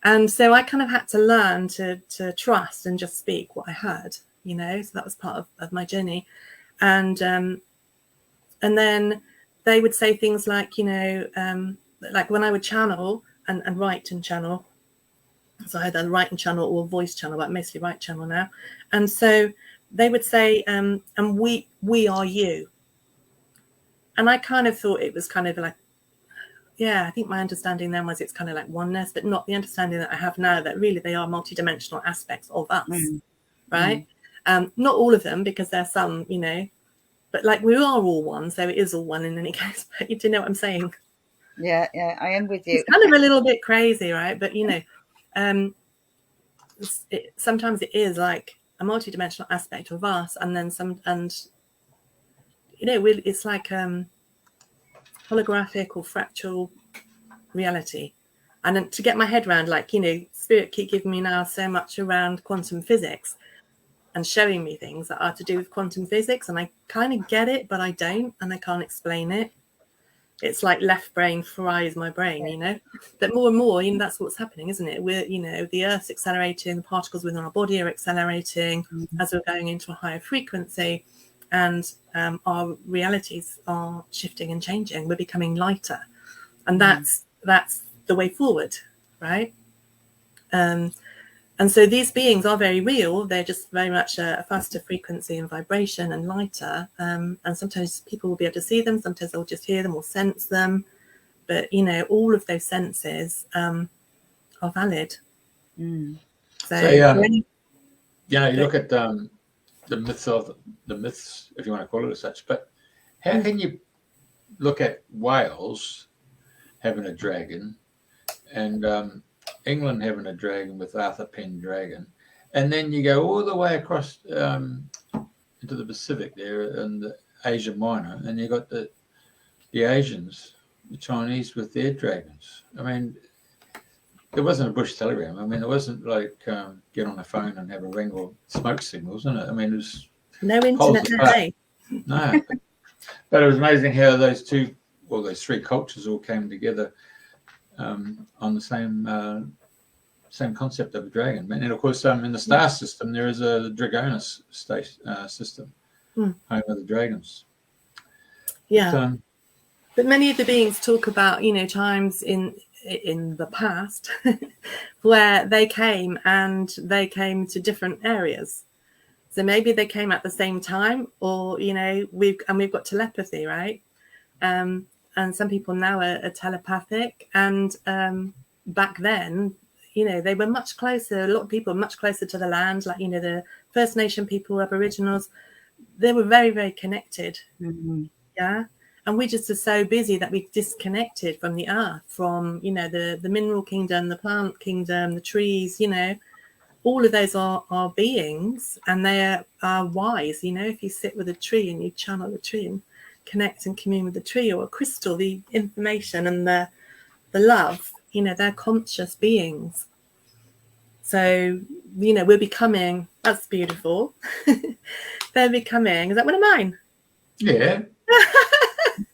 And so I kind of had to learn to trust and just speak what I heard, you know. So that was part of my journey. And then they would say things like, you know, like when I would channel and write and channel. So I either write and channel or voice channel, but mostly write channel now. And so they would say, and we are you. And I kind of thought it was kind of like, yeah, I think my understanding then was it's kind of like oneness, but not the understanding that I have now, that really they are multidimensional aspects of us, right? Not all of them, because there's some, you know, but like we are all one, so it is all one in any case. But you do know what I'm saying? Yeah, I am with you. It's kind of a little bit crazy, right? But you know, sometimes it is like a multidimensional aspect of us, and then some, and you know, it's like holographic or fractal reality. And then to get my head around, like, you know, spirit keep giving me now so much around quantum physics and showing me things that are to do with quantum physics, and I kind of get it, but I don't, and I can't explain it. It's like left brain fries my brain, you know. But more and more, you know, that's what's happening, isn't it? We're, you know, the Earth's accelerating, the particles within our body are accelerating as we're going into a higher frequency, and our realities are shifting and changing. We're becoming lighter, and that's the way forward, right? And so these beings are very real. They're just very much a faster frequency and vibration and lighter. And sometimes people will be able to see them. Sometimes they'll just hear them or sense them. But, you know, all of those senses are valid. So you know, you look at the myths, if you want to call it as such. But how can you look at Wales having a dragon, and England having a dragon with Arthur Pendragon, and then you go all the way across into the Pacific there and the Asia Minor, and you got the Asians, the Chinese with their dragons. I mean, there wasn't a bush telegram. I mean, it wasn't like get on the phone and have a ring or smoke signals, isn't it? I mean, it was no internet today. No, but it was amazing how those three cultures all came together on the same concept of a dragon. And of course, in the star system, there is a Dragonus system, home of the dragons. Yeah. But many of the beings talk about, times in the past where they came to different areas. So maybe they came at the same time, or we've got telepathy, right? And some people now are telepathic, and back then, they were much closer. A lot of people are much closer to the land, like the First Nation people, Aboriginals. They were very, very connected. Yeah. And we just are so busy that we disconnected from the earth, from, the mineral kingdom, the plant kingdom, the trees, all of those are beings, and they are wise. If you sit with a tree and you channel a tree and connect and commune with the tree, or a crystal, the information and the love, they're conscious beings. So, we're becoming, that's beautiful. They're becoming, is that one of mine? Yeah.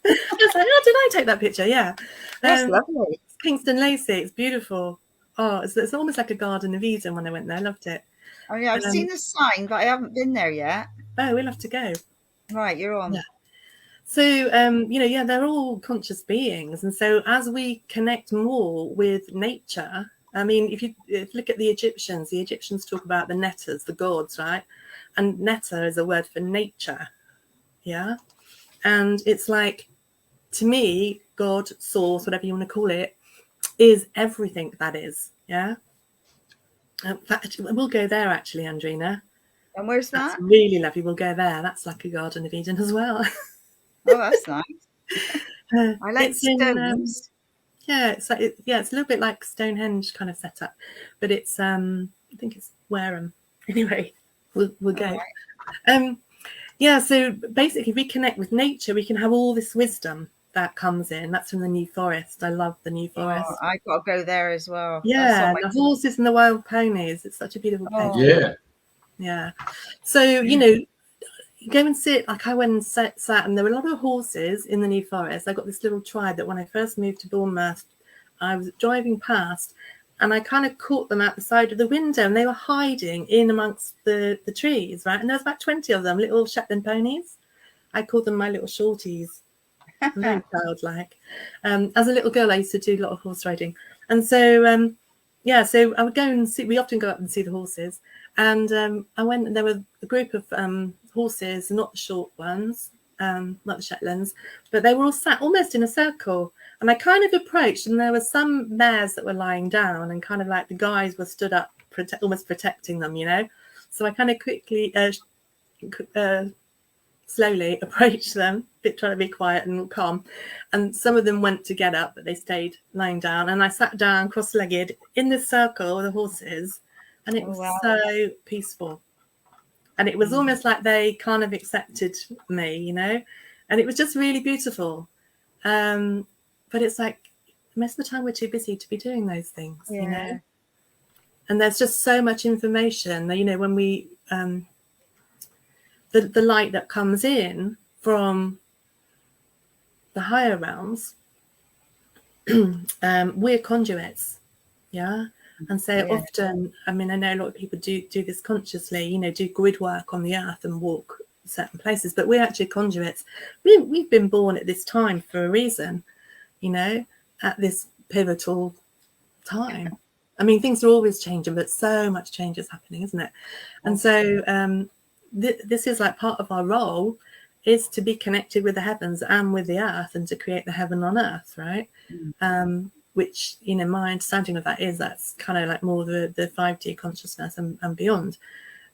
I was like, oh, did I take that picture? Yeah. That's lovely. It's Kingston Lacey. It's beautiful. Oh, it's almost like a Garden of Eden when I went there. I loved it. Oh, yeah, I've seen the sign, but I haven't been there yet. Oh, we'll have to go. Right, you're on. Yeah. So, they're all conscious beings. And so as we connect more with nature, I mean, if you look at the Egyptians talk about the netters, the gods, right? And netta is a word for nature. Yeah. And it's like, to me, God, source, whatever you want to call it, is everything that is. Yeah. We'll go there, actually, Andrena. And where's that? That's really lovely. We'll go there. That's like a Garden of Eden as well. Oh, that's nice. I like stones. It's like it's a little bit like Stonehenge kind of setup, but it's I think it's Wareham. Anyway, we'll go. Right. So basically, if we connect with nature, we can have all this wisdom that comes in. That's from the New Forest. I love the New Forest. Oh, I got to go there as well. Yeah, the horses and the wild ponies. It's such a beautiful place. Yeah. Yeah. So, go and sit, like I went and sat, and there were a lot of horses in the New Forest. I got this little tribe that when I first moved to Bournemouth, I was driving past and I kind of caught them out the side of the window, and they were hiding in amongst the trees, right? And there was about 20 of them, little Shetland ponies. I called them my little shorties. I'm very proud, like. As a little girl, I used to do a lot of horse riding. And so, so I would go and see, we often go up and see the horses. And I went, and there were a group of horses, not the short ones, not the Shetlands, but they were all sat almost in a circle. And I kind of approached, and there were some mares that were lying down, and kind of like the guys were stood up, almost protecting them, So I kind of quickly, slowly approached them, trying to be quiet and calm. And some of them went to get up, but they stayed lying down. And I sat down cross-legged in this circle with the horses, and it was so peaceful. And it was almost like they kind of accepted me, and it was just really beautiful. But it's like most of the time we're too busy to be doing those things, And there's just so much information that, when we, the light that comes in from the higher realms, we're conduits. Yeah. And so often, I mean, I know a lot of people do this consciously, do grid work on the earth and walk certain places, but we're actually conduits. We've been born at this time for a reason, at this pivotal time. I mean, things are always changing, but so much change is happening, isn't it? And so this is like part of our role is to be connected with the heavens and with the earth, and to create the heaven on earth, right? Which, my understanding of that is that's kind of like more the 5D consciousness and beyond.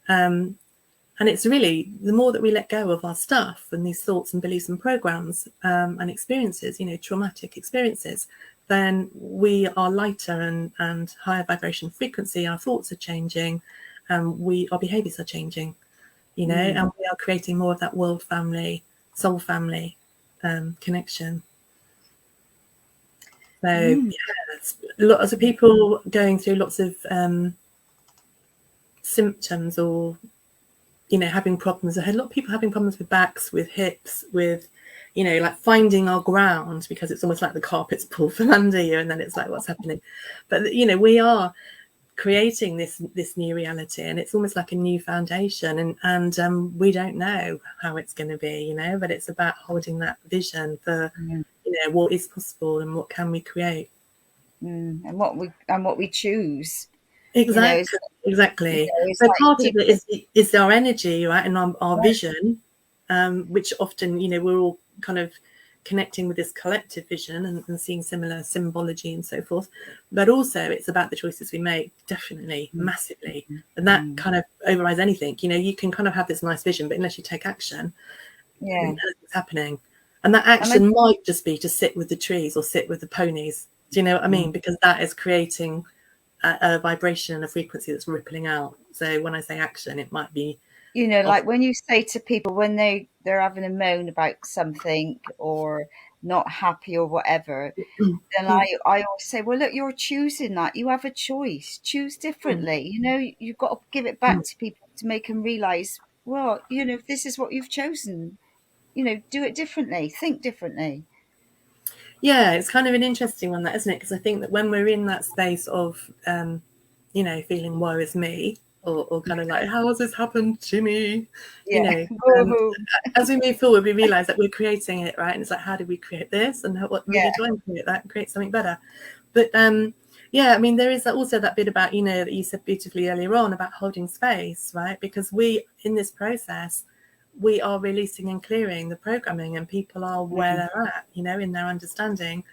And it's really, the more that we let go of our stuff and these thoughts and beliefs and programs and experiences, traumatic experiences, then we are lighter and higher vibration frequency. Our thoughts are changing, our behaviors are changing, and we are creating more of that world family, soul family connection. So lots of people going through lots of symptoms, or having problems. I had a lot of people having problems with backs, with hips, with like finding our ground, because it's almost like the carpet's pulled from under you, and then it's like, what's happening? But we are creating this new reality, and it's almost like a new foundation, and we don't know how it's going to be, you know, but it's about holding that vision for you know what is possible and what can we create. And what we choose, Exactly. Exactly. it's So like part of people. it is our energy, right, and our vision, which often, you know, we're all kind of connecting with this collective vision and seeing similar symbology and so forth. But also it's about the choices we make, definitely, massively. And that kind of overrides anything. You know, you can kind of have this nice vision, but unless you take action, nothing's happening. And that action might just be to sit with the trees or sit with the ponies. Do you know what I mean? Because that is creating a vibration and a frequency that's rippling out. So when I say action, it might be, You know, like when you say to people when they're having a moan about something or not happy or whatever, then I always say, well, look, you're choosing that. You have a choice. Choose differently. You know, you've got to give it back to people to make them realize, well, you know, if this is what you've chosen, you know, do it differently. Think differently. yeah, it's kind of an interesting one, that, isn't it? Because I think that when we're in that space of, you know, feeling woe is me, or kind of like, how has this happened to me? You Yeah. know, as we move forward, we realize that we're creating it, right? And it's like, how did we create this? And what we need to uncreate that and create something better. But yeah, I mean, there is also that bit about, you know, that you said beautifully earlier on about holding space, right? Because we, in this process, we are releasing and clearing the programming, and people are where they're at, you know, in their understanding.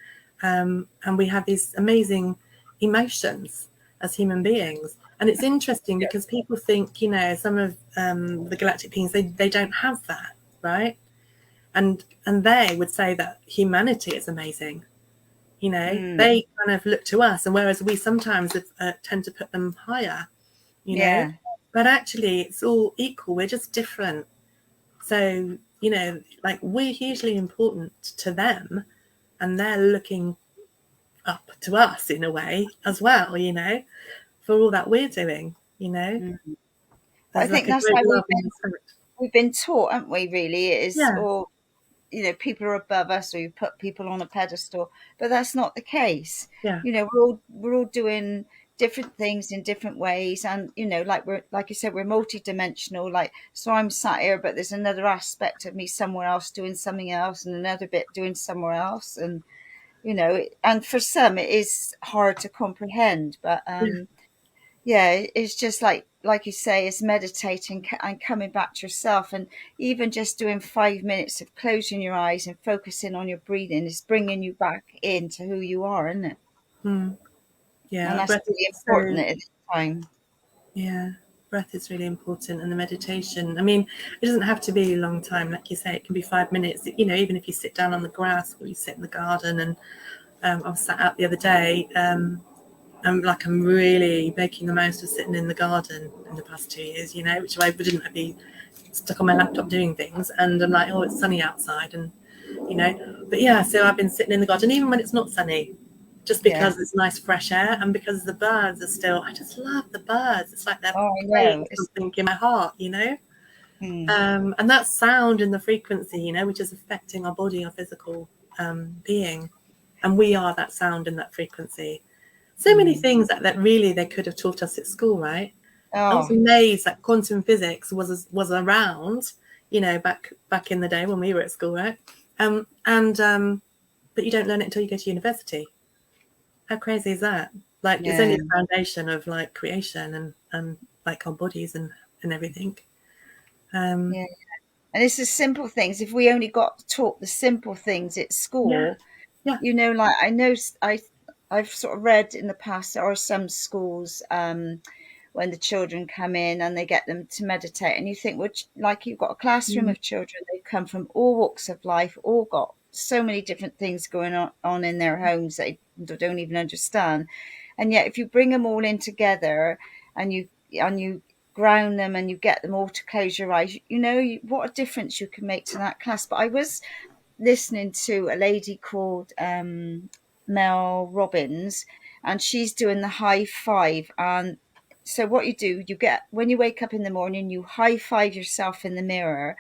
And we have these amazing emotions as human beings. And it's interesting because people think, you know, some of the galactic beings, they don't have that, right? And they would say that humanity is amazing. You know, they kind of look to us, and whereas we sometimes tend to put them higher, you know, but actually it's all equal. We're just different. So, you know, like we're hugely important to them, and they're looking up to us in a way as well, you know, for all that we're doing, you know. I There's think like a that's great how love and respect. we've been taught, haven't we, really? It is Yeah, all, you know, people are above us, or you put people on a pedestal, but that's not the case. yeah. You know, we're all doing different things in different ways, and you know, like you said, we're multidimensional. Like, so I'm sat here, but there's another aspect of me somewhere else doing something else, and another bit doing somewhere else, and you know, and for some it is hard to comprehend, but Yeah. yeah, it's just like you say, it's meditating and coming back to yourself, and even just doing 5 minutes of closing your eyes and focusing on your breathing is bringing you back into who you are, isn't it? Yeah, And our that's breath is really important so, at this time. yeah, breath is really important, and the meditation. I mean, it doesn't have to be a long time, like you say. It can be 5 minutes. You know, even if you sit down on the grass or you sit in the garden. And I was sat out the other day. I'm really making the most of sitting in the garden in the past 2 years. You know, which I wouldn't be stuck on my laptop doing things. And I'm like, oh, it's sunny outside, and you know. But yeah, so I've been sitting in the garden, even when it's not sunny, just Yeah. because it's nice fresh air, and because the birds are still, I just love the birds. It's like they're Oh, I playing know. It's, something in my heart, you know. hmm. And that sound and the frequency, you know, which is affecting our body, our physical being, and we are that sound and that frequency. So many things that really they could have taught us at school, right? I was Oh, amazed that quantum physics was around, you know, back in the day when we were at school, right? But you don't learn it until you go to university. How crazy is that? Like, it's yeah. only the foundation of like creation and like our bodies and everything. Yeah. And it's the simple things. If we only got taught the simple things at Yeah, school, yeah. you know, like I know I've sort of read in the past there are some schools when the children come in and they get them to meditate, and you think, well, like you've got a classroom Mm, of children, they come from all walks of life, all got so many different things going on in their homes they don't even understand, and yet if you bring them all in together and you ground them and you get them all to close your eyes, you know what a difference you can make to that class. But I was listening to a lady called Mel Robbins, and she's doing the high five. And so what you do, you get when you wake up in the morning, you high five yourself in the mirror,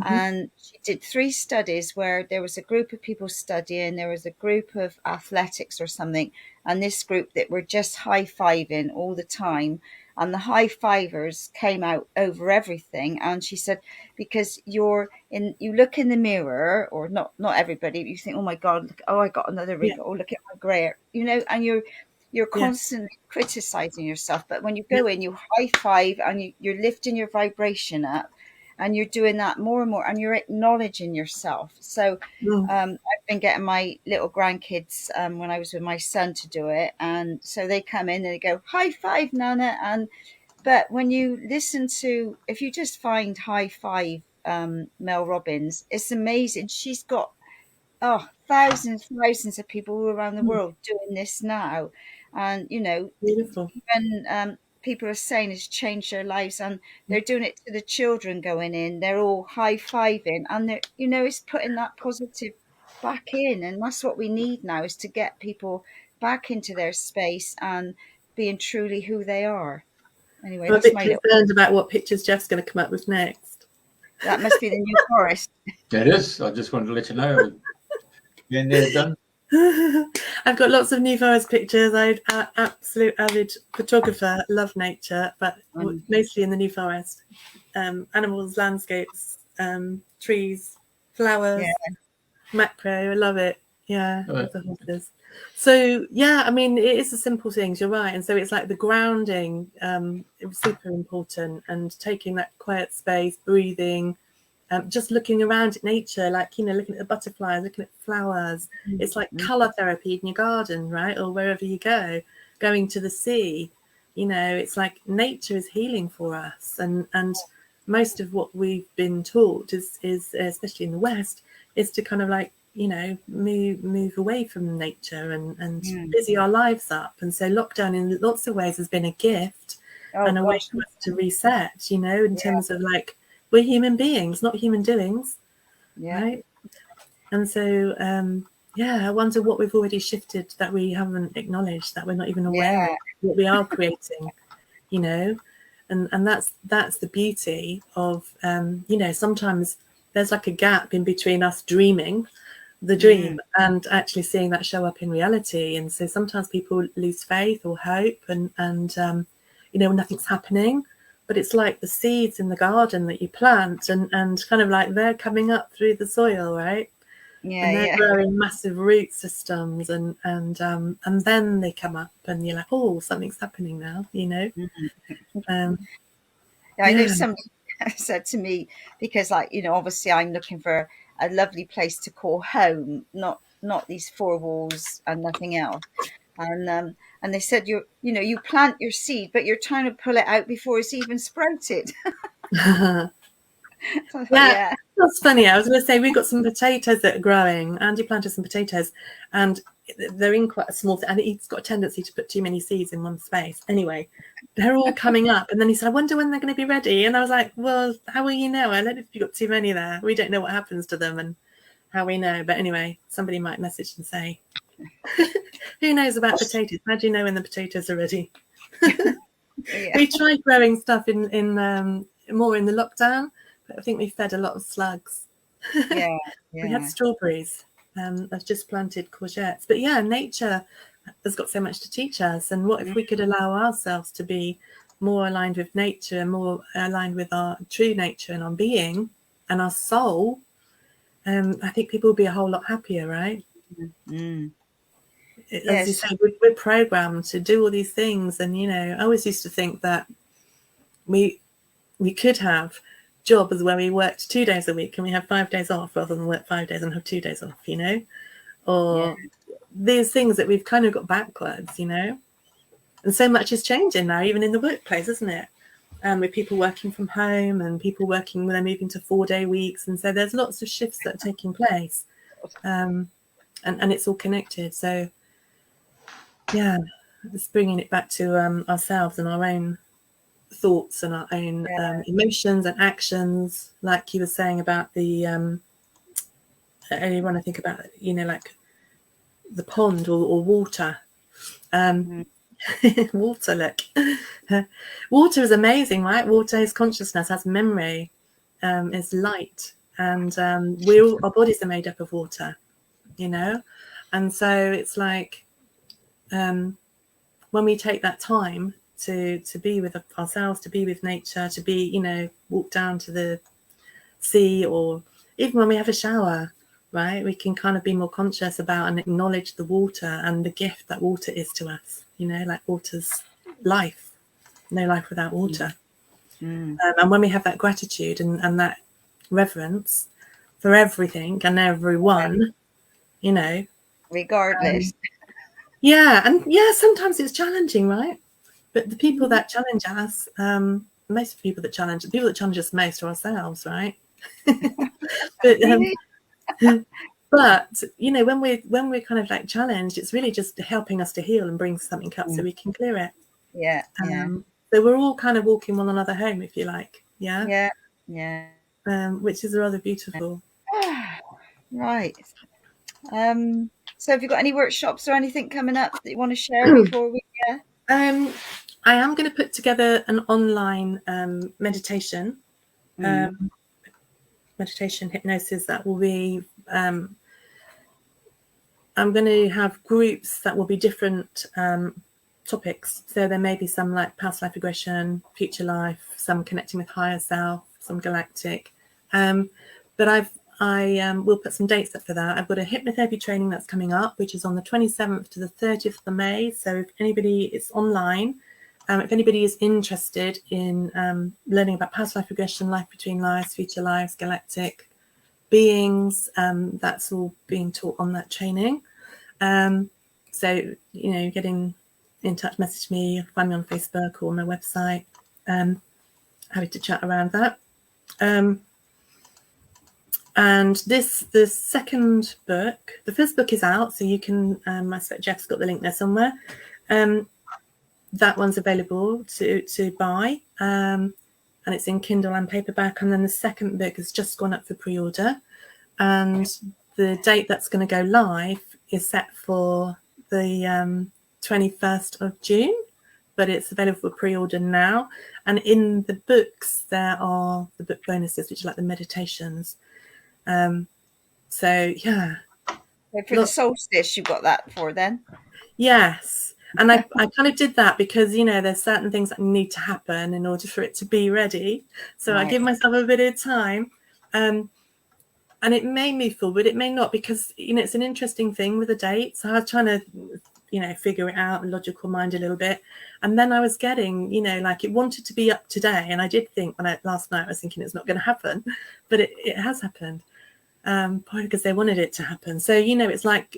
And she did 3 studies where there was a group of people studying, there was a group of athletics or something, and this group that were just high-fiving all the time. And the high-fivers came out over everything. And she said, because you look in the mirror, or not everybody, but you think, oh my God, look, oh, I got another wrinkle, oh, look at my grey, and you're constantly criticizing yourself. But when you go in, you high-five and you're lifting your vibration up. And you're doing that more and more, and you're acknowledging yourself. So I've been getting my little grandkids when I was with my son to do it, and so they come in and they go, high five, Nana. But when you listen to, if you just find high five Mel Robbins, it's amazing. She's got thousands of people all around the world doing this now, and Beautiful. even people are saying it's changed their lives, and they're doing it to the children going in. They're all high-fiving, and they're, it's putting that positive back in, and that's what we need now, is to get people back into their space and being truly who they are. Anyway, I'm a that's bit my little. concerned about what pictures Jeff's going to come up with next. That must be the new Forrest. It is. I just wanted to let you know. Getting there done. I've got lots of New Forest pictures. I'm an absolute avid photographer, love nature, but mostly in the New Forest. Animals, landscapes, trees, flowers, macro. I love it. Yeah, love the horses. So yeah, I mean, it is the simple things. You're right, and so it's like the grounding. It was super important, and taking that quiet space, breathing. Just looking around at nature, like, looking at the butterflies, looking at flowers. It's like color therapy in your garden, right? Or wherever you go, going to the sea, it's like nature is healing for us. And most of what we've been taught is especially in the West, is to kind of like, move away from nature and busy our lives up. And so lockdown in lots of ways has been a gift and a way for us to reset, in terms of like, we're human beings, not human doings, right? And so, I wonder what we've already shifted that we haven't acknowledged, that we're not even aware of what we are creating, and that's the beauty of, sometimes there's like a gap in between us dreaming the dream and actually seeing that show up in reality. And so sometimes people lose faith or hope and nothing's happening. But it's like the seeds in the garden that you plant and kind of like they're coming up through the soil, right? And they're growing massive root systems and then they come up and you're like, oh, something's happening now, I know somebody said to me, because obviously I'm looking for a lovely place to call home, not these 4 walls and nothing else. And they said, you plant your seed, but you're trying to pull it out before it's even sprouted. That's funny. I was going to say, we've got some potatoes that are growing. Andy planted some potatoes and they're in quite a small and he's got a tendency to put too many seeds in one space. Anyway, they're all coming up. And then he said, I wonder when they're going to be ready. And I was like, well, how will you know? I don't know if you've got too many there. We don't know what happens to them and how we know. But anyway, somebody might message and say, who knows about potatoes? How do you know when the potatoes are ready? We tried growing stuff in more in the lockdown, but I think we fed a lot of slugs. We had strawberries. I've just planted courgettes. But nature has got so much to teach us. And what if we could allow ourselves to be more aligned with nature, more aligned with our true nature and our being and our soul? I think people will be a whole lot happier, right? As you say, we're programmed to do all these things. And, I always used to think that we could have jobs where we worked 2 days a week and we have 5 days off rather than work 5 days and have 2 days off, or these things that we've kind of got backwards, and so much is changing now, even in the workplace, isn't it? With people working from home and people working when they're moving to 4-day weeks. And so there's lots of shifts that are taking place, and it's all connected. So it's bringing it back to ourselves and our own thoughts and our own emotions and actions, like you were saying about the earlier on. I think about like the pond or water. Water, look. Water is amazing, right? Water is consciousness, has memory, is light, and our bodies are made up of water, you know, and so it's like when we take that time to be with ourselves, to be with nature, to be, you know, walk down to the sea, or even when we have a shower, right, we can kind of be more conscious about and acknowledge the water and the gift that water is to us, you know, like water's life, no life without water. And when we have that gratitude and that reverence for everything and everyone, you know, regardless. Sometimes it's challenging, right? But the people that challenge us, most people that challenge us most are ourselves, right? but you know, when we're kind of like challenged, it's really just helping us to heal and bring something up so we can clear it. So we're all kind of walking one another home, if you like. Which is rather beautiful. Right. So have you got any workshops or anything coming up that you want to share before we I am going to put together an online meditation hypnosis that will be I'm going to have groups that will be different topics. So there may be some like past life regression, future life, some connecting with higher self, some galactic. But I will put some dates up for that. I've got a hypnotherapy training that's coming up, which is on the 27th to the 30th of May. So if anybody is online, if anybody is interested in learning about past life regression, life between lives, future lives, galactic beings, that's all being taught on that training. So, you know, getting in touch, message me, find me on Facebook or my website. Happy to chat around that. And the second book, the first book is out, so you can, I expect Jeff's got the link there somewhere. That one's available to buy, and it's in Kindle and paperback. And then the second book has just gone up for pre-order, and the date that's going to go live is set for the 21st of June, but it's available for pre-order now. And in the books, there are the book bonuses, which are like the meditations. So for the solstice, you got that for then? Yes. And I kind of did that because, you know, there's certain things that need to happen in order for it to be ready. So I give myself a bit of time. And it may move forward, it may not, because, you know, it's an interesting thing with the dates. I was trying to, you know, figure it out, logical mind a little bit. And then I was getting, you know, like it wanted to be up today. And I did think last night I was thinking it's not going to happen, but it has happened. Probably because they wanted it to happen. So, you know, it's like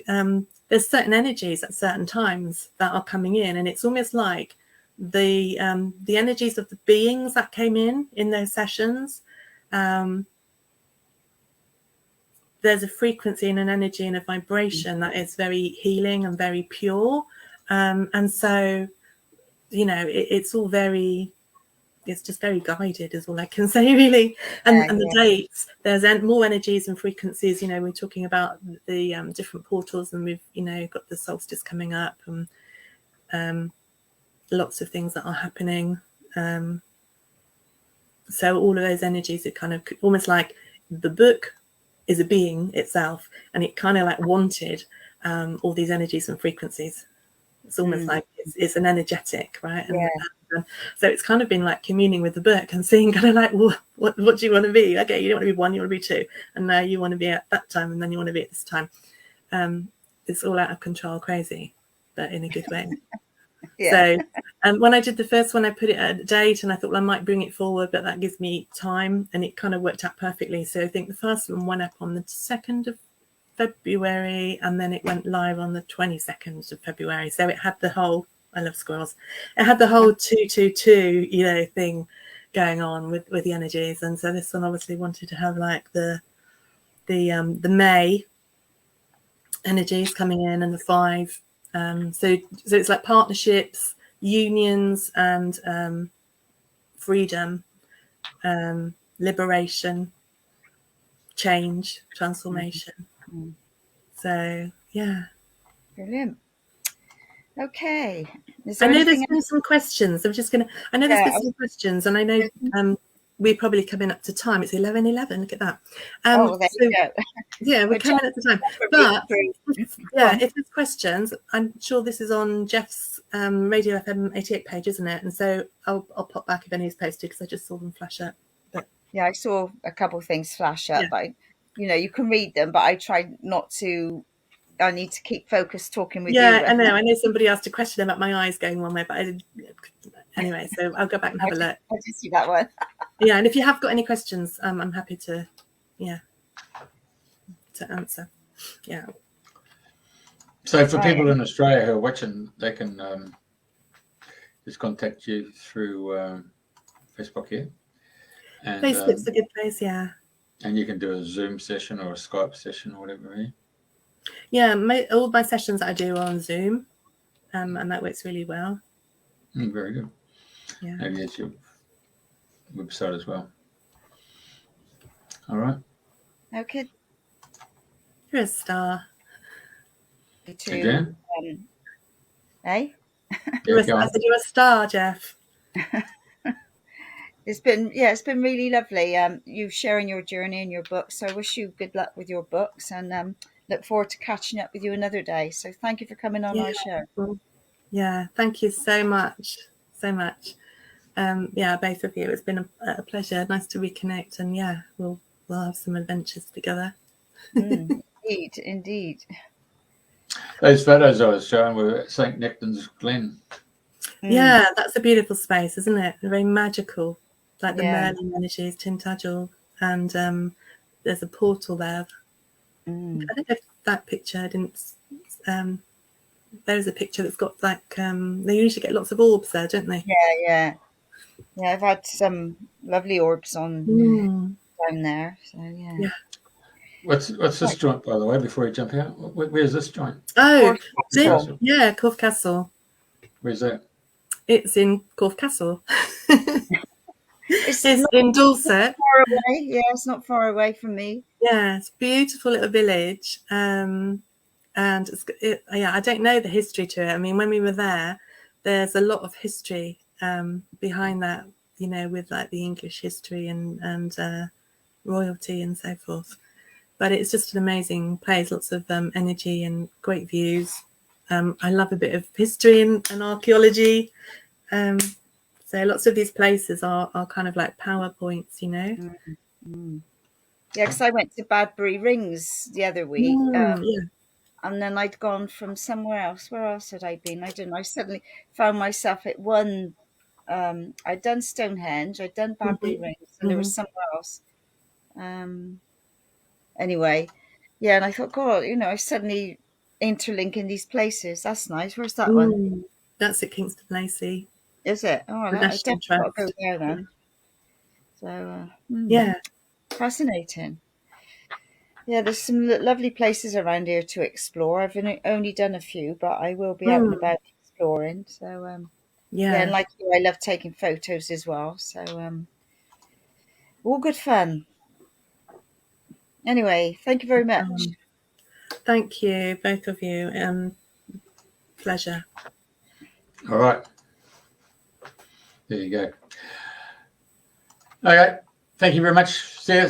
there's certain energies at certain times that are coming in, and it's almost like the energies of the beings that came in those sessions. There's a frequency and an energy and a vibration that is very healing and very pure. And so, you know, it's all very, it's just very guided is all I can say, really. And the dates, there's more energies and frequencies. You know, we're talking about the different portals, and we've, you know, got the solstice coming up, and lots of things that are happening. So all of those energies, it kind of almost like the book is a being itself, and it kind of like wanted all these energies and frequencies. It's almost like it's an energetic, right? And so it's kind of been like communing with the book and seeing kind of like, well, what do you want to be? Okay, you don't want to be one, you want to be two, and now you want to be at that time, and then you want to be at this time. It's all out of control, crazy, but in a good way. So when I did the first one, I put it at a date, and I thought, well, I might bring it forward, but that gives me time, and it kind of worked out perfectly. So I think the first one went up on the 2nd of February, and then it went live on the 22nd of February. So it had the whole, I love squirrels, it had the whole 222, you know, thing going on with the energies. And so this one obviously wanted to have like the May energies coming in, and the 5. So it's like partnerships, unions, and freedom, liberation, change, transformation. So brilliant. Okay. I know there's been some questions. I'm just gonna. I know there's been some questions, and I know we're probably coming up to time. It's 11:11. Look at that. Oh, well, there So, you go. yeah, we're Well, coming up to time. Jeff, But yeah, Fun. if there's questions, I'm sure this is on Jeff's Radio FM 88 page, isn't it? And so I'll pop back if any's posted, because I just saw them flash up. But Yeah, I saw a couple of things flash up. Yeah. But you can read them, but I tried not to. I need to keep focused talking with you. yeah, I know somebody asked a question about my eyes going one way, but I didn't. Anyway, so I'll go back and have a look. I did see that one. Yeah, and if you have got any questions, I'm happy to answer. Yeah. So for people in Australia who are watching, they can just contact you through Facebook here. And, Facebook's a good place, yeah. And you can do a Zoom session or a Skype session or whatever. Yeah, all my sessions that I do are on Zoom, and that works really well. Very good. Yeah. Maybe it's your website as well. All right. Okay. You're a star. Again? Eh? I said you're a star, Jeff. It's been really lovely. You sharing your journey and your books. So I wish you good luck with your books, and look forward to catching up with you another day. So thank you for coming on our show. Yeah, thank you so much. So much. Both of you. It's been a pleasure. Nice to reconnect, and we'll have some adventures together. Indeed. Those photos I was showing were at St. Nectan's Glen. Yeah, that's a beautiful space, isn't it? Very magical, like the Merlin energies, Tintagel, and there's a portal there. I don't know if that picture didn't. There's a picture that's got like they usually get lots of orbs there, don't they? Yeah. I've had some lovely orbs on down there. So yeah. What's this joint, by the way? Before you jump out, where's this joint? Oh, Castle. Corfe Castle. Where's that? It's in Corfe Castle. It's in Dorset. Far away. Yeah, it's not far away from me. Yeah, it's a beautiful little village. And I don't know the history to it. I mean, when we were there, there's a lot of history behind that, with like the English history and royalty and so forth. But it's just an amazing place, lots of energy and great views. I love a bit of history and archaeology. So lots of these places are kind of like power points, Yeah, because I went to Badbury Rings the other week. And then I'd gone from somewhere else. Where else had I been? I don't know. I suddenly found myself at one. I'd done Stonehenge, I'd done Badbury Rings, and there was somewhere else. Anyway, and I thought, God, I suddenly interlink in these places. That's nice. Where's that one? That's at Kingston Lacey. Is it? Oh, I definitely got to go there then. So, fascinating. Yeah, there's some lovely places around here to explore. I've only done a few, but I will be out and about exploring. So, and like you, I love taking photos as well. So, all good fun. Anyway, thank you very much. Thank you, both of you. Pleasure. All right. There you go. Okay. Thank you very much. See you.